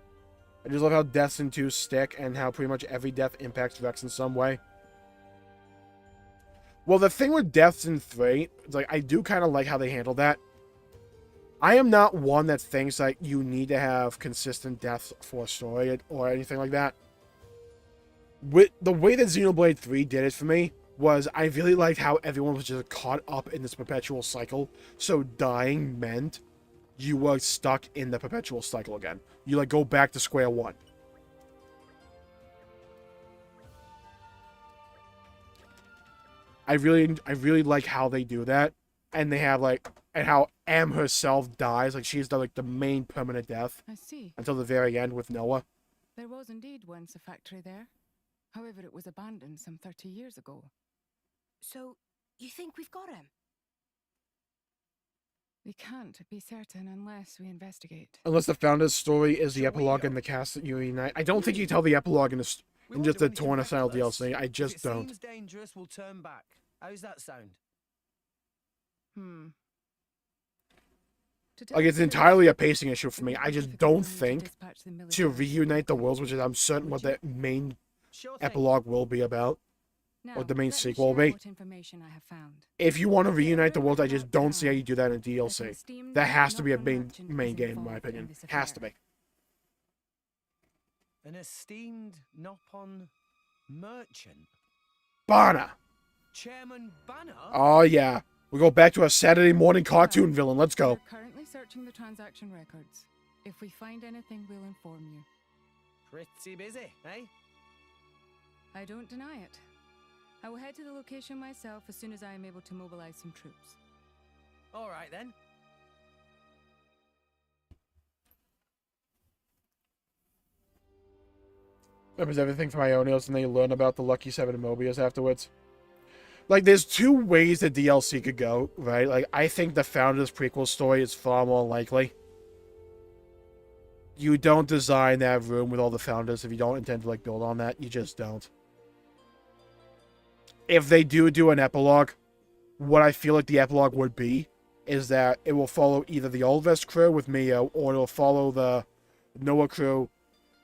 I just love how deaths in 2 stick, and how pretty much every death impacts Rex in some way. Well, the thing with deaths in 3, it's like, I do kind of like how they handle that. I am not one that thinks that you need to have consistent deaths for a story or anything like that. With the way that Xenoblade 3 did it for me was I really liked how everyone was just caught up in this perpetual cycle. So dying meant you were stuck in the perpetual cycle again. You, like, go back to square one. I really like how they do that. And they have, like, and how Am herself dies. Like, she's the main permanent death. I see. Until the very end with Noah. There was indeed once a factory there. However, it was abandoned some 30 years ago. So, you think we've got him? We can't be certain unless we investigate. Unless the Founder's story is the epilogue and the cast that you unite. I don't think you tell the epilogue in just the Torna style DLC. I just don't. If it seems dangerous, we'll turn back. How's that sound? Like, it's entirely a pacing issue for me. I just don't think to reunite the worlds, which is I'm certain what the main epilogue will be about, or the main sequel will be. If you want to reunite the worlds, I just don't see how you do that in DLC. That has to be a main game, in my opinion. Has to be. An esteemed Nopon merchant. Banner. Chairman Banner? Oh yeah. We go back to a Saturday morning cartoon villain. Let's go. We're currently searching the transaction records. If we find anything, we'll inform you. Pretty busy, eh? I don't deny it. I will head to the location myself as soon as I am able to mobilize some troops. All right, then. That was everything from Ionios, and then you learn about the Lucky 7 and Mobius afterwards. Like, there's two ways the DLC could go, right? Like, I think the Founders prequel story is far more likely. You don't design that room with all the Founders if you don't intend to, like, build on that. You just don't. If they do an epilogue, what I feel like the epilogue would be is that it will follow either the Ulvest crew with Mio, or it'll follow the Noah crew,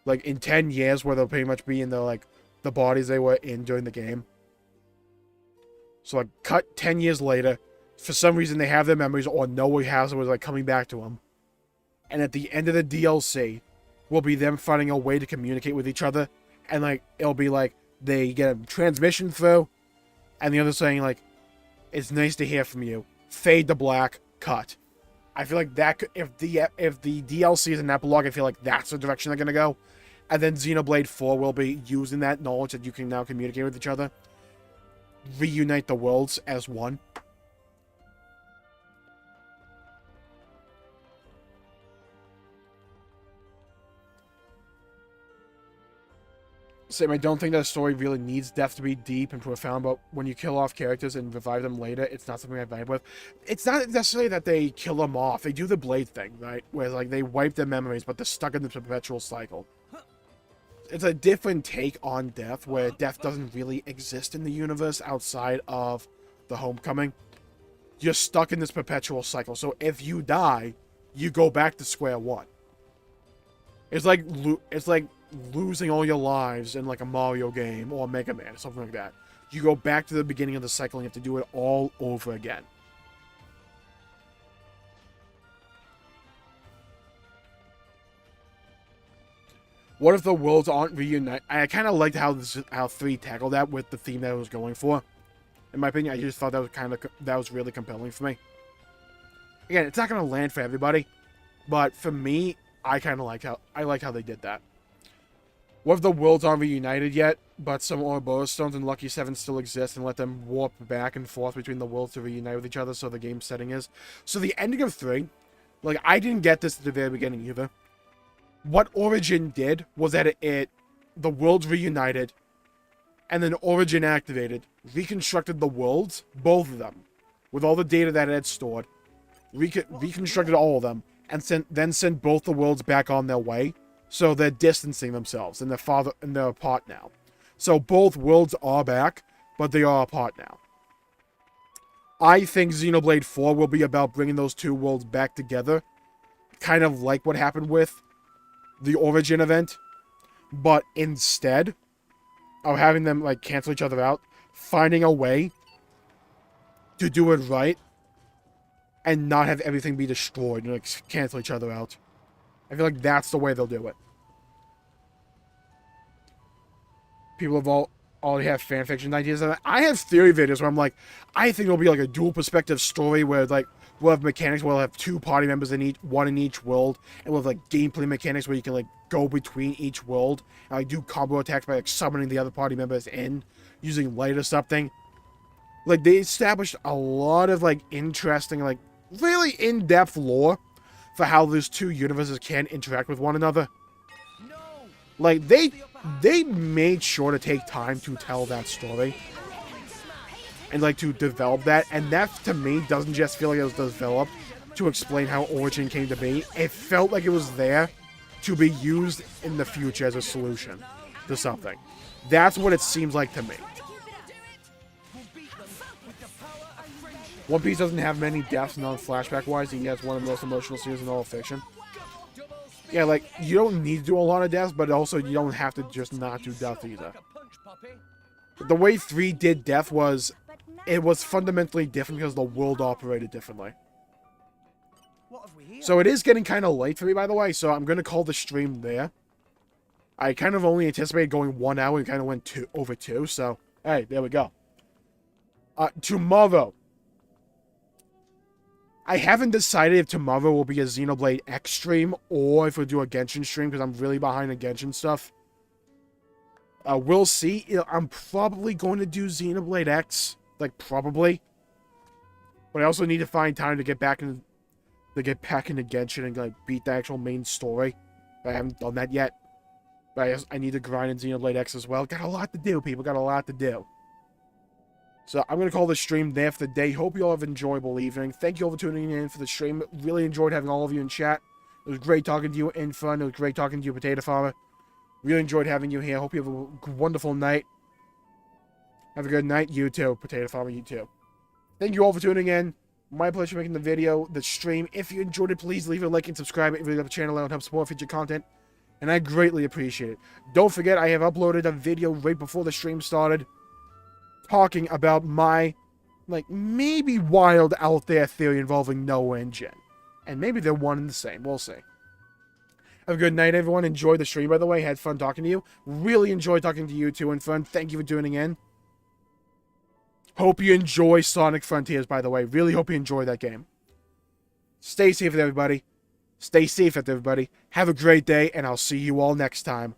like, in 10 years, where they'll pretty much be in the, like, the bodies they were in during the game. So, like, cut 10 years later. For some reason, they have their memories, or Noah has it, was, like, coming back to them. And at the end of the DLC, will be them finding a way to communicate with each other. And, like, it'll be, like, they get a transmission through, and the other saying, like, it's nice to hear from you. Fade to black, cut. I feel like that could, if the DLC is an epilogue, I feel like that's the direction they're going to go. And then Xenoblade 4 will be using that knowledge that you can now communicate with each other. Reunite the worlds as one. Same, I don't think that story really needs depth to be deep and profound, but when you kill off characters and revive them later, it's not something I vibe with. It's not necessarily that they kill them off. They do the Blade thing, right? Where, like, they wipe their memories, but they're stuck in the perpetual cycle. It's a different take on death, where death doesn't really exist in the universe outside of the homecoming. You're stuck in this perpetual cycle, so if you die, you go back to square one. It's like losing all your lives in, like, a Mario game or a Mega Man or something like that. You go back to the beginning of the cycle and you have to do it all over again. What if the worlds aren't reunited? I kind of liked how 3 tackled that with the theme that it was going for. In my opinion, I just thought that was really compelling for me. Again, it's not going to land for everybody, but for me, I kind of like how they did that. What if the worlds aren't reunited yet, but some Ouroboros stones and Lucky 7 still exist, and let them warp back and forth between the worlds to reunite with each other, so the game setting is? So the ending of 3, like, I didn't get this at the very beginning either. What Origin did was that the worlds reunited, and then Origin activated, reconstructed the worlds, both of them, with all the data that it had stored, reconstructed all of them, and then sent both the worlds back on their way. So they're distancing themselves, and they're apart now. So both worlds are back, but they are apart now. I think Xenoblade 4 will be about bringing those two worlds back together, kind of like what happened with the Origin event, but instead of having them, like, cancel each other out, finding a way to do it right and not have everything be destroyed and, like, cancel each other out. I feel like that's the way they'll do it. People have already have fanfiction ideas. And I have theory videos where I'm like, I think it'll be like a dual perspective story where, like, we'll have mechanics where we'll have 2 party members in one in each world, and we'll have, like, gameplay mechanics where you can, like, go between each world and, like, do combo attacks by, like, summoning the other party members in using light or something. Like, they established a lot of, like, interesting, like, really in-depth lore for how those two universes can interact with one another. Like, they made sure to take time to tell that story and, like, to develop that, and that to me doesn't just feel like it was developed to explain how Origin came to be. It felt like it was there to be used in the future as a solution to something. That's what it seems like to me. One Piece doesn't have many deaths non-flashback-wise. He has one of the most emotional scenes in all of fiction. Yeah, like, you don't need to do a lot of deaths, but also you don't have to just not do death either. The way 3 did death was, it was fundamentally different because the world operated differently. So it is getting kind of late for me, by the way, so I'm going to call the stream there. I kind of only anticipated going 1 hour and kind of went over 2, so, hey, there we go. Tomorrow. I haven't decided if tomorrow will be a Xenoblade X stream or if we'll do a Genshin stream because I'm really behind the Genshin stuff. We'll see. I'm probably going to do Xenoblade X. Like, probably. But I also need to find time to get back into Genshin and, like, beat the actual main story. I haven't done that yet. But I need to grind in Xenoblade X as well. Got a lot to do, people. Got a lot to do. So I'm going to call the stream there for the day. Hope you all have an enjoyable evening. Thank you all for tuning in for the stream. Really enjoyed having all of you in chat. It was great talking to you in fun. It was great talking to you, Potato Farmer. Really enjoyed having you here. Hope you have a wonderful night. Have a good night. You too, Potato Farmer. You too. Thank you all for tuning in. My pleasure making the video, the stream. If you enjoyed it, please leave a like and subscribe. It really helps the channel out and helps support future content. And I greatly appreciate it. Don't forget, I have uploaded a video right before the stream started talking about my, like, maybe wild out there theory involving Noah and Jen. And maybe they're one and the same. We'll see. Have a good night, everyone. Enjoyed the stream, by the way. Had fun talking to you. Really enjoyed talking to you, too, and fun. Thank you for tuning in. Hope you enjoy Sonic Frontiers, by the way. Really hope you enjoy that game. Stay safe, everybody. Stay safe, everybody. Have a great day, and I'll see you all next time.